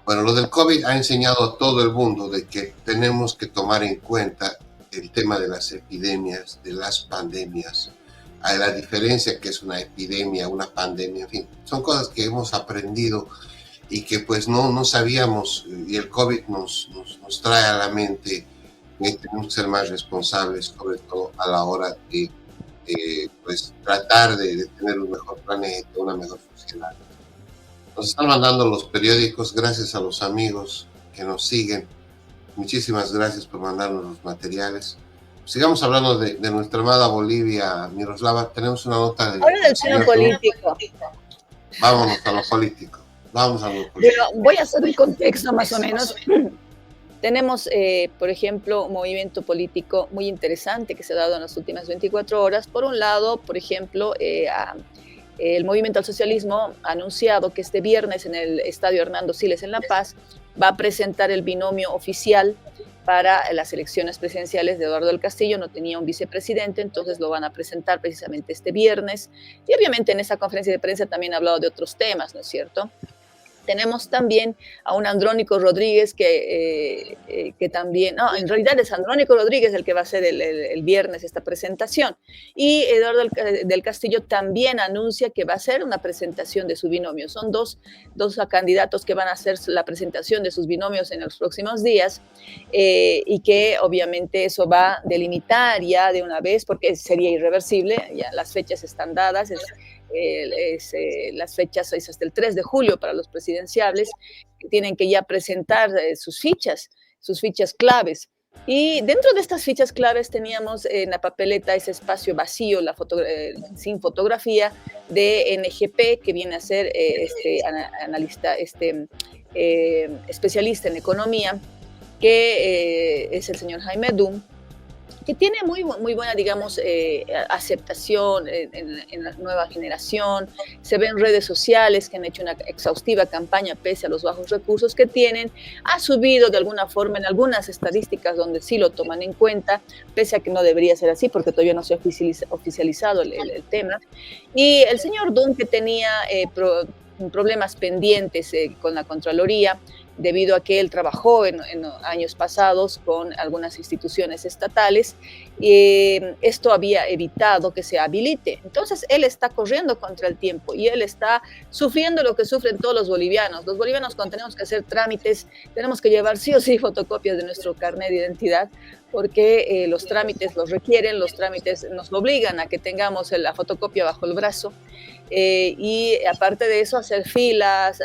Bueno, lo del COVID ha enseñado a todo el mundo de que tenemos que tomar en cuenta el tema de las epidemias, de las pandemias, a la diferencia que es una epidemia, una pandemia, en fin, son cosas que hemos aprendido y que pues no sabíamos, y el COVID nos trae a la mente que tenemos que ser más responsables, sobre todo a la hora de pues tratar de tener un mejor planeta, una mejor sociedad. Nos están mandando los periódicos, gracias a los amigos que nos siguen. Muchísimas gracias por mandarnos los materiales. Sigamos hablando de nuestra amada Bolivia, Miroslava. Tenemos una nota de... Ahora del tema político. Vámonos a lo político. Vamos a lo político. Bueno, voy a hacer un contexto más o menos. Tenemos, por ejemplo, un movimiento político muy interesante que se ha dado en las últimas 24 horas. Por un lado, por ejemplo, el Movimiento al Socialismo ha anunciado que este viernes en el Estadio Hernando Siles en La Paz va a presentar el binomio oficial para las elecciones presidenciales de Eduardo del Castillo. No tenía un vicepresidente, entonces lo van a presentar precisamente este viernes. Y obviamente en esa conferencia de prensa también ha hablado de otros temas, ¿no es cierto? Tenemos también a un Andrónico Rodríguez que también, no, en realidad es Andrónico Rodríguez el que va a hacer el viernes esta presentación. Y Eduardo del Castillo también anuncia que va a hacer una presentación de su binomio. Son dos candidatos que van a hacer la presentación de sus binomios en los próximos días y que obviamente eso va a delimitar ya de una vez, porque sería irreversible, ya las fechas están dadas, las fechas es hasta el 3 de julio para los presidenciables, que tienen que ya presentar sus fichas claves. Y dentro de estas fichas claves teníamos en la papeleta ese espacio vacío, sin fotografía, de NGP, que viene a ser especialista en economía, que es el señor Jaime Dum, que tiene muy buena, digamos, aceptación en la nueva generación. Se ve en redes sociales que han hecho una exhaustiva campaña pese a los bajos recursos que tienen. Ha subido de alguna forma en algunas estadísticas donde sí lo toman en cuenta, pese a que no debería ser así porque todavía no se ha oficializado el tema. Y el señor Dum, que tenía problemas pendientes con la Contraloría, debido a que él trabajó en años pasados con algunas instituciones estatales, y esto había evitado que se habilite. Entonces él está corriendo contra el tiempo y él está sufriendo lo que sufren todos los bolivianos. Los bolivianos, cuando tenemos que hacer trámites, tenemos que llevar sí o sí fotocopias de nuestro carnet de identidad, porque los trámites los requieren, los trámites nos obligan a que tengamos la fotocopia bajo el brazo, y aparte de eso hacer filas,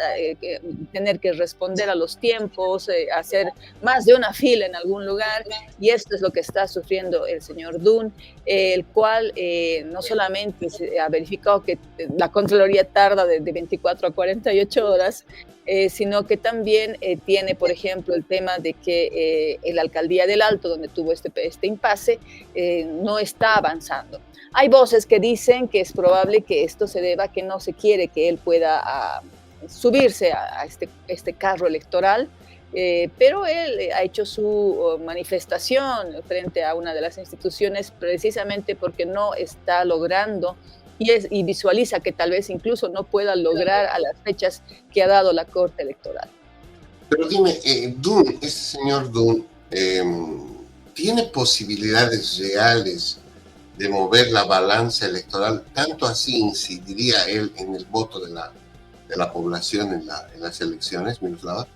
tener que responder a los tiempos, hacer más de una fila en algún lugar, y esto es lo que está sufriendo el señor Dum, el cual no solamente se ha verificado que la Contraloría tarda de 24 a 48 horas, sino que también tiene, por ejemplo, el tema de que la Alcaldía del Alto, donde tuvo este impasse, no está avanzando. Hay voces que dicen que es probable que esto se deba a que no se quiere que él pueda subirse a este carro electoral, pero él ha hecho su manifestación frente a una de las instituciones precisamente porque no está logrando y visualiza que tal vez incluso no pueda lograr a las fechas que ha dado la Corte Electoral. Pero dime, este señor Dum, ¿tiene posibilidades reales de mover la balanza electoral? ¿Tanto así incidiría él en el voto de la población en las elecciones, Miroslava?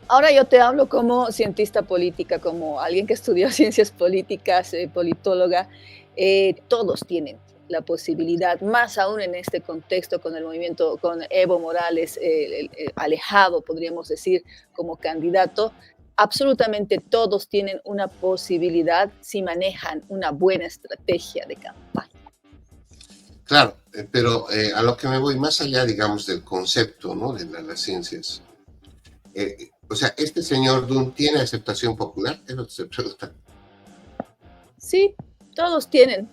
Ahora yo te hablo como cientista política, como alguien que estudió ciencias políticas, politóloga. Todos tienen la posibilidad, más aún en este contexto con el movimiento, con Evo Morales alejado, podríamos decir, como candidato. Absolutamente todos tienen una posibilidad si manejan una buena estrategia de campaña. Claro, pero a lo que me voy, más allá, digamos, del concepto, ¿no?, de las ciencias. O sea, ¿este señor Dum tiene aceptación popular? Es lo que se pregunta. Sí, todos tienen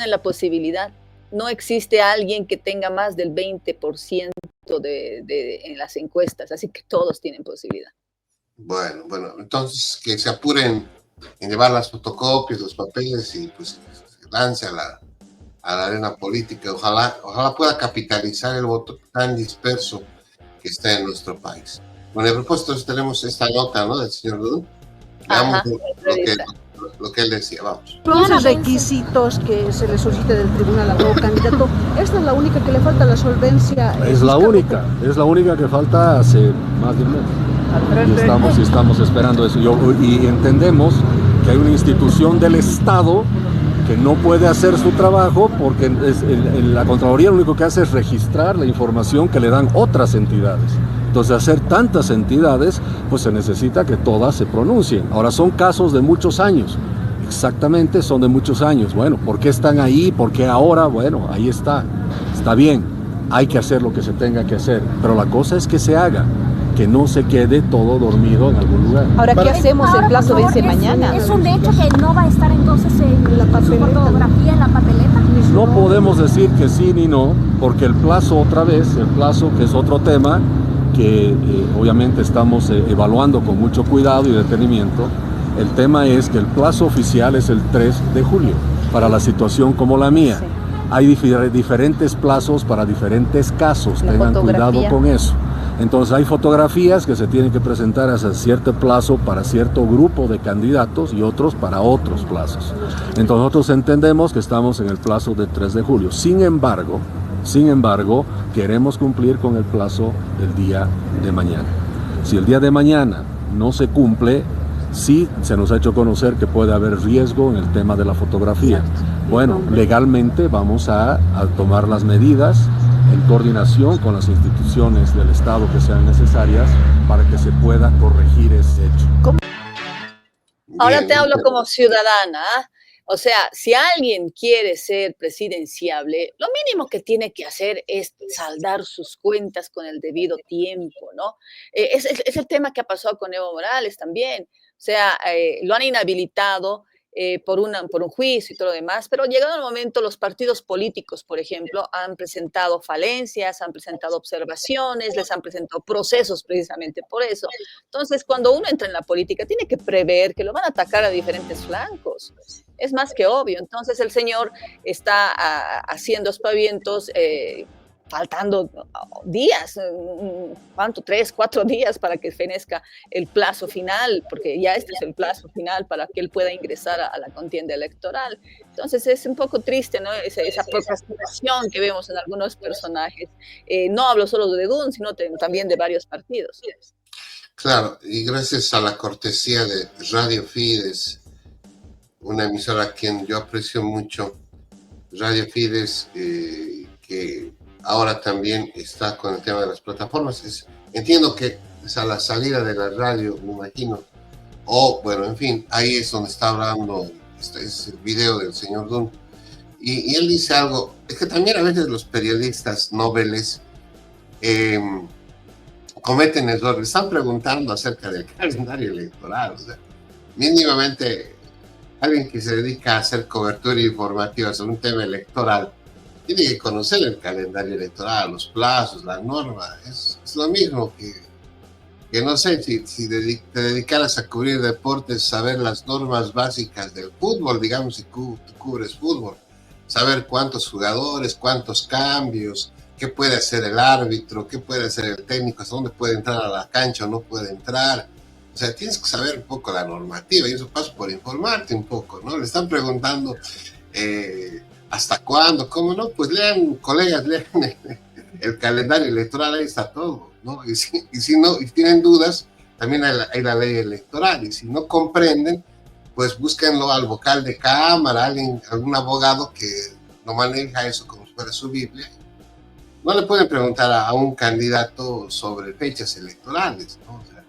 la posibilidad. No existe alguien que tenga más del 20% en las encuestas, así que todos tienen posibilidad. Bueno, entonces que se apuren en llevar las fotocopias, los papeles y pues se lance a la arena política. Ojalá pueda capitalizar el voto tan disperso que está en nuestro país. Bueno, a propósito, tenemos esta nota, ¿no?, del señor Dum. Veamos lo que él decía, vamos. Los requisitos que se le solicite del tribunal al nuevo candidato, esta es la única que le falta, la solvencia. Es la única que falta hace más de un mes. Y estamos esperando eso. Y entendemos que hay una institución del Estado que no puede hacer su trabajo porque la Contraloría lo único que hace es registrar la información que le dan otras entidades. Entonces, hacer tantas entidades, pues se necesita que todas se pronuncien. Ahora, son casos de muchos años. Exactamente, son de muchos años. Bueno, ¿por qué están ahí? ¿Por qué ahora? Bueno, ahí está. Está bien. Hay que hacer lo que se tenga que hacer. Pero la cosa es que se haga. Que no se quede todo dormido en algún lugar. Ahora, ¿qué hacemos? El plazo vence mañana. ¿Es un hecho que no va a estar entonces en la fotografía, en la papeleta? No podemos decir que sí ni no, porque el plazo, otra vez, el plazo, que es otro tema, que obviamente estamos evaluando con mucho cuidado y detenimiento. El tema es que el plazo oficial es el 3 de julio para la situación como la mía. Sí. Hay diferentes plazos para diferentes casos, tengan cuidado con eso. Entonces hay fotografías que se tienen que presentar hacia cierto plazo para cierto grupo de candidatos y otros para otros plazos. Entonces nosotros entendemos que estamos en el plazo del 3 de julio. Sin embargo, queremos cumplir con el plazo del día de mañana. Si el día de mañana no se cumple, sí se nos ha hecho conocer que puede haber riesgo en el tema de la fotografía. Bueno, legalmente vamos a tomar las medidas en coordinación con las instituciones del Estado que sean necesarias para que se pueda corregir ese hecho. Ahora te hablo como ciudadana. O sea, si alguien quiere ser presidenciable, lo mínimo que tiene que hacer es saldar sus cuentas con el debido tiempo, ¿no? Es el tema que ha pasado con Evo Morales también. O sea, lo han inhabilitado por un juicio y todo lo demás, pero llegado el momento, los partidos políticos, por ejemplo, han presentado falencias, han presentado observaciones, les han presentado procesos precisamente por eso. Entonces, cuando uno entra en la política, tiene que prever que lo van a atacar a diferentes flancos. Es más que obvio. Entonces, el señor está haciendo aspavientos, faltando días, ¿cuánto? 3, 4 días para que fenezca el plazo final, porque ya este es el plazo final para que él pueda ingresar a la contienda electoral. Entonces es un poco triste, ¿no? Esa procrastinación que vemos en algunos personajes. No hablo solo de DUN, sino también de varios partidos. Claro, y gracias a la cortesía de Radio Fides, una emisora a quien yo aprecio mucho, Radio Fides, que ahora también está con el tema de las plataformas. Entiendo que es a la salida de la radio, me imagino, bueno, en fin, ahí es donde está hablando, es el video del señor Dunn, y él dice algo, es que también a veces los periodistas noveles cometen errores, están preguntando acerca del calendario electoral, o sea, mínimamente alguien que se dedica a hacer cobertura informativa sobre un tema electoral tiene que conocer el calendario electoral, los plazos, las normas. Es lo mismo que no sé, si te dedicaras a cubrir deportes, saber las normas básicas del fútbol, digamos, si tú cubres fútbol, saber cuántos jugadores, cuántos cambios, qué puede hacer el árbitro, qué puede hacer el técnico, hasta dónde puede entrar a la cancha o no puede entrar. O sea, tienes que saber un poco la normativa, y eso pasa por informarte un poco, ¿no? Le están preguntando ¿hasta cuándo? ¿Cómo no? Pues lean, colegas, lean el calendario electoral, ahí está todo, ¿no? Y si no, y tienen dudas, también hay la ley electoral, y si no comprenden, pues búsquenlo al vocal de cámara, algún abogado que no maneja eso como si fuera su Biblia. No le pueden preguntar a un candidato sobre fechas electorales, ¿no? O sea,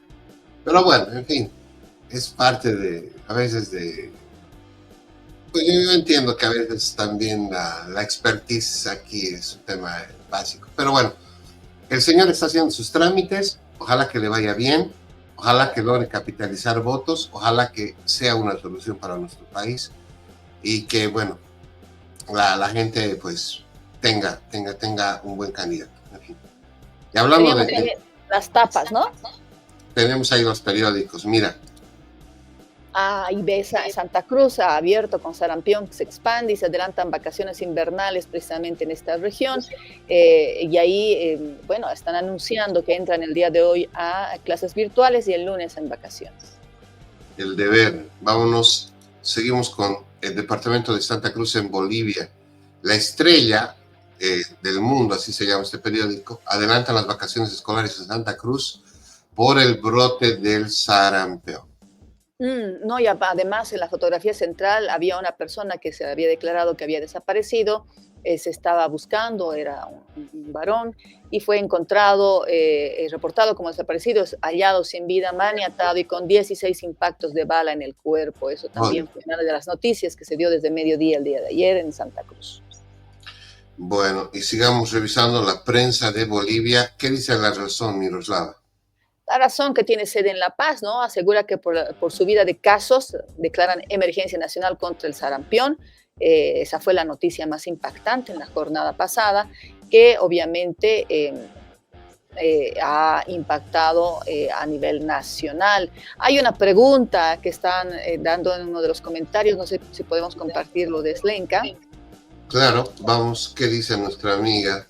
pero bueno, en fin, es parte a veces pues yo entiendo que a veces también la expertise aquí es un tema básico. Pero bueno, el señor está haciendo sus trámites, ojalá que le vaya bien, ojalá que logre capitalizar votos, ojalá que sea una solución para nuestro país y que, bueno, la gente pues tenga un buen candidato. En fin. Y hablando de las tapas, ¿no? Tenemos ahí los periódicos, mira. Ibesa, Santa Cruz ha abierto con sarampión que se expande y se adelantan vacaciones invernales precisamente en esta región. Y ahí, bueno, están anunciando que entran el día de hoy a clases virtuales y el lunes en vacaciones. El deber. Vámonos, seguimos con el departamento de Santa Cruz en Bolivia. La Estrella del Mundo, así se llama este periódico, adelantan las vacaciones escolares en Santa Cruz por el brote del sarampión. No, y además en la fotografía central había una persona que se había declarado que había desaparecido, se estaba buscando, era un varón, y fue encontrado, reportado como desaparecido, hallado sin vida, maniatado y con 16 impactos de bala en el cuerpo. Eso también fue una de las noticias que se dio desde mediodía el día de ayer en Santa Cruz. Bueno, y sigamos revisando la prensa de Bolivia. ¿Qué dice La Razón, Miroslava? La Razón, que tiene sede en La Paz, ¿no? Asegura que por subida de casos declaran emergencia nacional contra el sarampión. Esa fue la noticia más impactante en la jornada pasada, que obviamente ha impactado a nivel nacional. Hay una pregunta que están dando en uno de los comentarios, no sé si podemos compartirlo de Slenka. Claro, vamos, ¿qué dice nuestra amiga?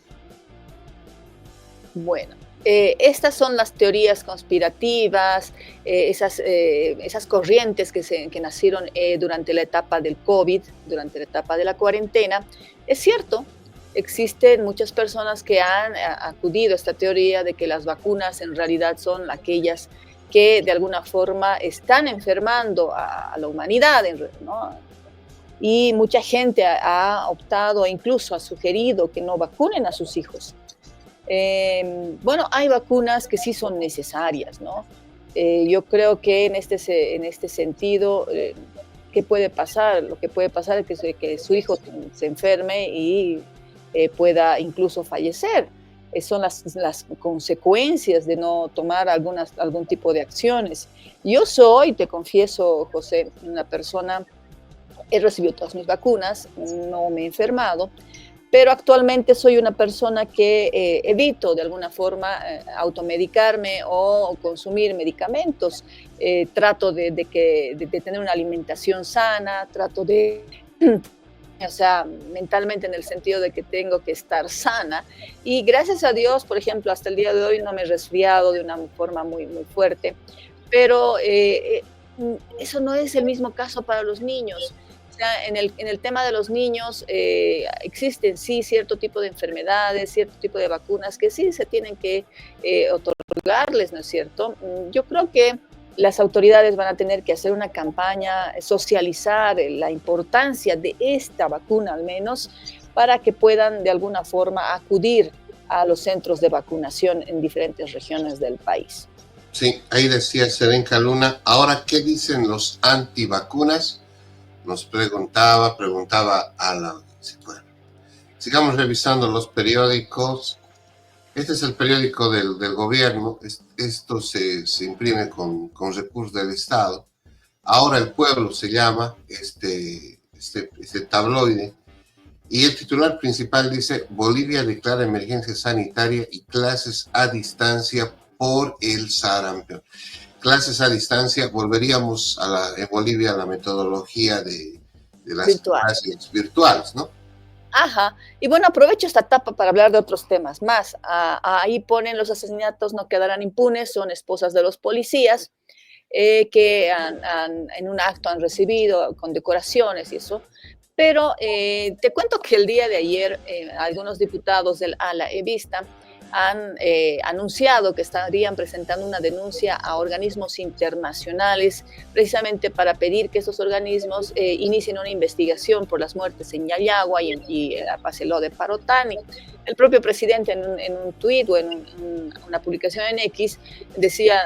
Bueno, estas son las teorías conspirativas, esas corrientes que nacieron durante la etapa del COVID, durante la etapa de la cuarentena. Es cierto, existen muchas personas que han acudido a esta teoría de que las vacunas en realidad son aquellas que de alguna forma están enfermando a la humanidad, ¿no? Y mucha gente ha optado e incluso ha sugerido que no vacunen a sus hijos. Bueno, hay vacunas que sí son necesarias, ¿no? Yo creo que en este sentido, ¿qué puede pasar? Lo que puede pasar es que su hijo se enferme y pueda incluso fallecer. Son las consecuencias de no tomar algún tipo de acciones. Yo soy, te confieso, José, una persona, he recibido todas mis vacunas, no me he enfermado, pero actualmente soy una persona que evito de alguna forma automedicarme o consumir medicamentos. Trato de tener una alimentación sana, trato de, o sea, mentalmente en el sentido de que tengo que estar sana. Y gracias a Dios, por ejemplo, hasta el día de hoy no me he resfriado de una forma muy, muy fuerte. Pero eso no es el mismo caso para los niños. O sea, en el tema de los niños existen sí cierto tipo de enfermedades, cierto tipo de vacunas que sí se tienen que otorgarles, ¿no es cierto? Yo creo que las autoridades van a tener que hacer una campaña, socializar la importancia de esta vacuna al menos, para que puedan de alguna forma acudir a los centros de vacunación en diferentes regiones del país. Sí, ahí decía Serenca Luna. Ahora, ¿qué dicen los antivacunas? Nos preguntaba a la... Bueno, sigamos revisando los periódicos. Este es el periódico del gobierno. Esto se imprime con recursos del Estado. Ahora el Pueblo se llama este tabloide. Y el titular principal dice: Bolivia declara emergencia sanitaria y clases a distancia por el sarampión. Clases a distancia, volveríamos en Bolivia a la metodología de las clases virtuales, ¿no? Ajá, y bueno, aprovecho esta etapa para hablar de otros temas más. Ahí ponen: los asesinatos no quedarán impunes, son esposas de los policías que en un acto han recibido condecoraciones y eso. Pero te cuento que el día de ayer algunos diputados del ala evista han anunciado que estarían presentando una denuncia a organismos internacionales precisamente para pedir que estos organismos inicien una investigación por las muertes en Yayagua y la Paceló de Parotani. El propio presidente en un tuit o en una publicación en X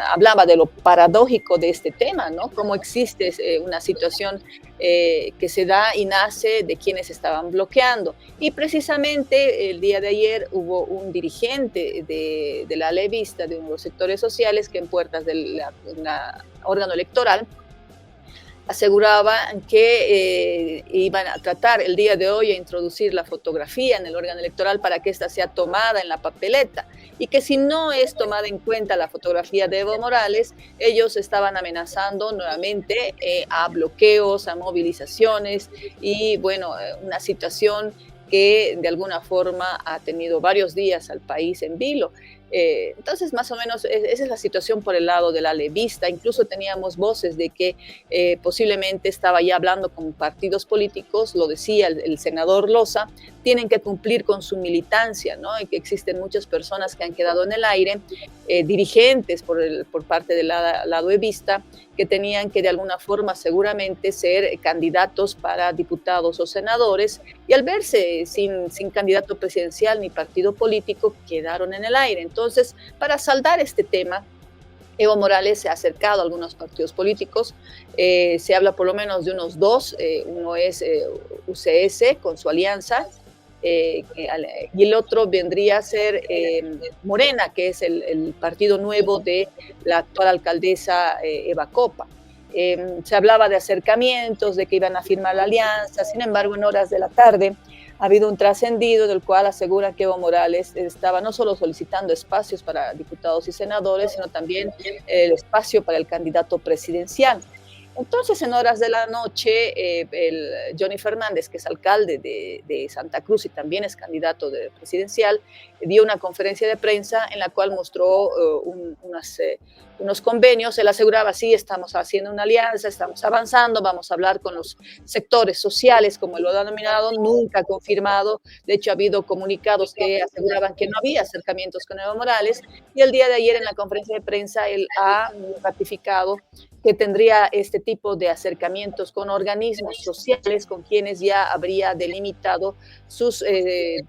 hablaba de lo paradójico de este tema, ¿no? Cómo existe una situación que se da y nace de quienes estaban bloqueando. Y precisamente el día de ayer hubo un dirigente de la alevista, de uno de los sectores sociales, que en puertas del órgano electoral aseguraban que iban a tratar el día de hoy a introducir la fotografía en el órgano electoral para que ésta sea tomada en la papeleta, y que si no es tomada en cuenta la fotografía de Evo Morales, ellos estaban amenazando nuevamente a bloqueos, a movilizaciones y bueno, una situación que de alguna forma ha tenido varios días al país en vilo. Entonces, más o menos, esa es la situación por el lado de la alevista. Incluso teníamos voces de que posiblemente estaba ya hablando con partidos políticos, lo decía el senador Loza, tienen que cumplir con su militancia, ¿no? Y que existen muchas personas que han quedado en el aire, dirigentes por parte del lado evista, que tenían que de alguna forma seguramente ser candidatos para diputados o senadores, y al verse sin candidato presidencial ni partido político, quedaron en el aire. Entonces, para saldar este tema, Evo Morales se ha acercado a algunos partidos políticos, se habla por lo menos de unos dos, uno es UCS con su alianza, y el otro vendría a ser Morena, que es el partido nuevo de la actual alcaldesa Eva Copa. Se hablaba de acercamientos, de que iban a firmar la alianza. Sin embargo, en horas de la tarde Ha habido un trascendido del cual asegura que Evo Morales estaba no solo solicitando espacios para diputados y senadores, sino también el espacio para el candidato presidencial. Entonces, en horas de la noche, Johnny Fernández, que es alcalde de Santa Cruz y también es candidato presidencial, dio una conferencia de prensa en la cual mostró unos convenios. Él aseguraba, sí, estamos haciendo una alianza, estamos avanzando, vamos a hablar con los sectores sociales, como él lo ha denominado, nunca confirmado. De hecho, ha habido comunicados que aseguraban que no había acercamientos con Evo Morales, y el día de ayer en la conferencia de prensa él ha ratificado que tendría este tipo de acercamientos con organismos sociales con quienes ya habría delimitado sus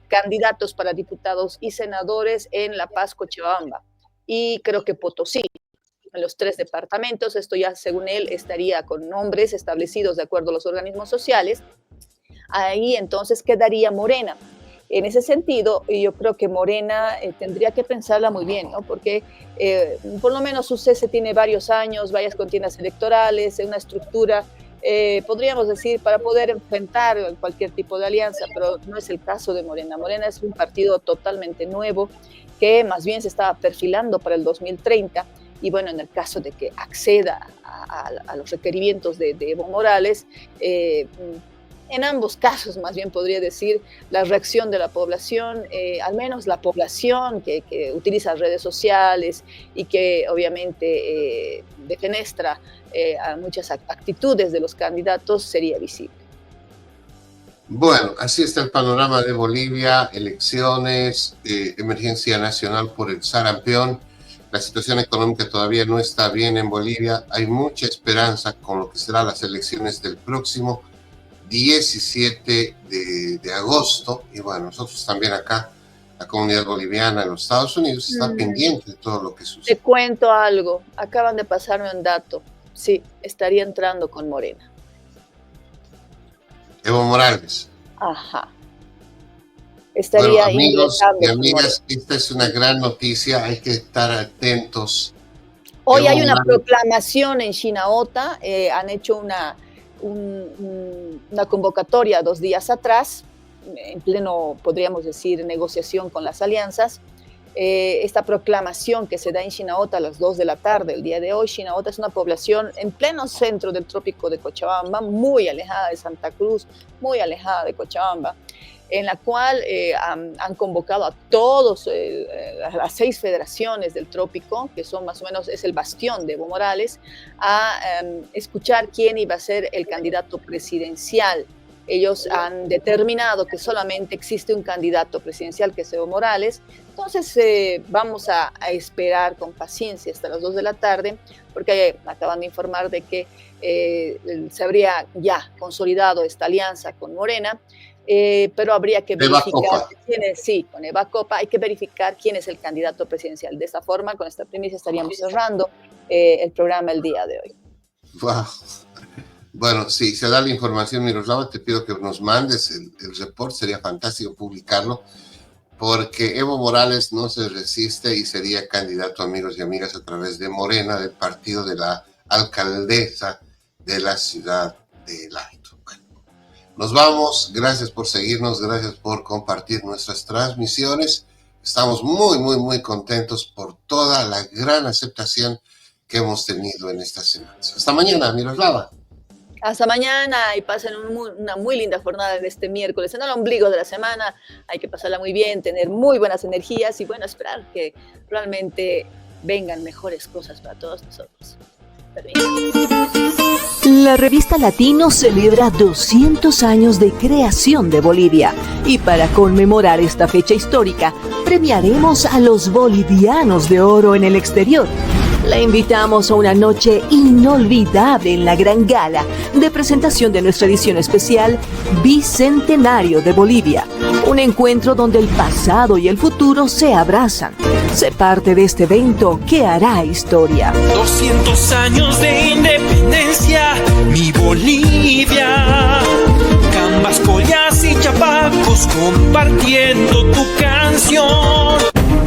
candidatos para diputados y senadores en La Paz, Cochabamba y creo que Potosí, en los 3 departamentos. Esto ya, según él, estaría con nombres establecidos de acuerdo a los organismos sociales. Ahí entonces quedaría Morena. En ese sentido, yo creo que Morena tendría que pensarla muy bien, ¿no? Porque por lo menos su cese tiene varios años, varias contiendas electorales, una estructura, podríamos decir, para poder enfrentar cualquier tipo de alianza, pero no es el caso de Morena. Morena es un partido totalmente nuevo que más bien se estaba perfilando para el 2030 y bueno, en el caso de que acceda a los requerimientos de Evo Morales, en ambos casos, más bien podría decir, la reacción de la población, al menos la población que utiliza redes sociales y que obviamente defenestra a muchas actitudes de los candidatos, sería visible. Bueno, así está el panorama de Bolivia, elecciones, emergencia nacional por el sarampión. La situación económica todavía no está bien en Bolivia. Hay mucha esperanza con lo que serán las elecciones del próximo 17 de agosto, y bueno, nosotros también acá, la comunidad boliviana en los Estados Unidos está pendiente de todo lo que sucede. Te cuento algo, acaban de pasarme un dato, sí, estaría entrando con Morena. Evo Morales. Ajá. Estaría bueno, amigos y ingresando. amigas, esta es una gran noticia, hay que estar atentos. Hoy Evo hay una Morales. proclamación en Chinauta, han hecho una convocatoria 2 días atrás, en pleno, podríamos decir, negociación con las alianzas. Esta proclamación que se da en Chinauta a las 2 de la tarde, el día de hoy. Chinauta es una población en pleno centro del trópico de Cochabamba, muy alejada de Santa Cruz, muy alejada de Cochabamba, en la cual han convocado a todos las 6 federaciones del trópico, que son más o menos, es el bastión de Evo Morales, a escuchar quién iba a ser el candidato presidencial. Ellos han determinado que solamente existe un candidato presidencial, que es Evo Morales. Entonces vamos a esperar con paciencia hasta las 2 de la tarde, porque acaban de informar de que se habría ya consolidado esta alianza con Morena, pero habría que verificar quién es, sí, con Eva Copa, hay que verificar quién es el candidato presidencial. De esta forma, con esta primicia estaríamos cerrando el programa el día de hoy. Wow. Bueno, si se da la información, Miroslava, te pido que nos mandes el report, sería fantástico publicarlo, porque Evo Morales no se resiste y sería candidato, amigos y amigas, a través de Morena, del partido de la alcaldesa de la ciudad de El Alto. Bueno, nos vamos, gracias por seguirnos, gracias por compartir nuestras transmisiones. Estamos muy contentos por toda la gran aceptación que hemos tenido en estas semanas. Hasta mañana, Miroslava. Hasta mañana y pasen una muy linda jornada de este miércoles, en el ombligo de la semana. Hay que pasarla muy bien, tener muy buenas energías y bueno, esperar que realmente vengan mejores cosas para todos nosotros. La revista Latino celebra 200 años de creación de Bolivia y para conmemorar esta fecha histórica premiaremos a los bolivianos de oro en el exterior. La invitamos a una noche inolvidable en la gran gala de presentación de nuestra edición especial Bicentenario de Bolivia. Un encuentro donde el pasado y el futuro se abrazan. Sé parte de este evento que hará historia. 200 años de independencia, mi Bolivia. Cambas, collas y chapacos compartiendo tu canción.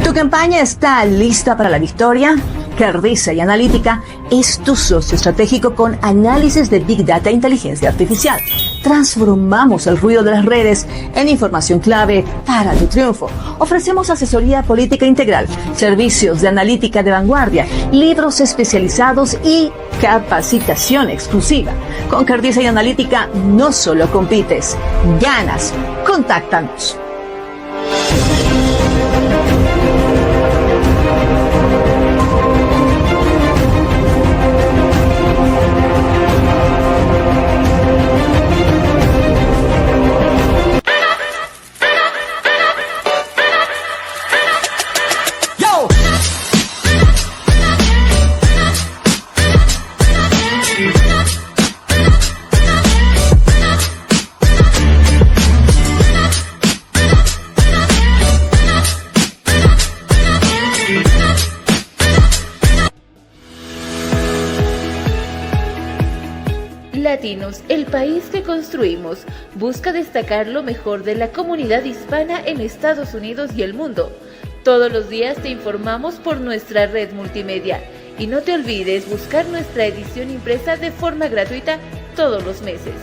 ¿Tu campaña está lista para la victoria? Cardiza y Analítica es tu socio estratégico con análisis de Big Data e inteligencia artificial. Transformamos el ruido de las redes en información clave para tu triunfo. Ofrecemos asesoría política integral, servicios de analítica de vanguardia, libros especializados y capacitación exclusiva. Con Cardiza y Analítica no solo compites, ganas. Contáctanos. Latinos, el país que construimos, busca destacar lo mejor de la comunidad hispana en Estados Unidos y el mundo. Todos los días te informamos por nuestra red multimedia. Y no te olvides buscar nuestra edición impresa de forma gratuita todos los meses.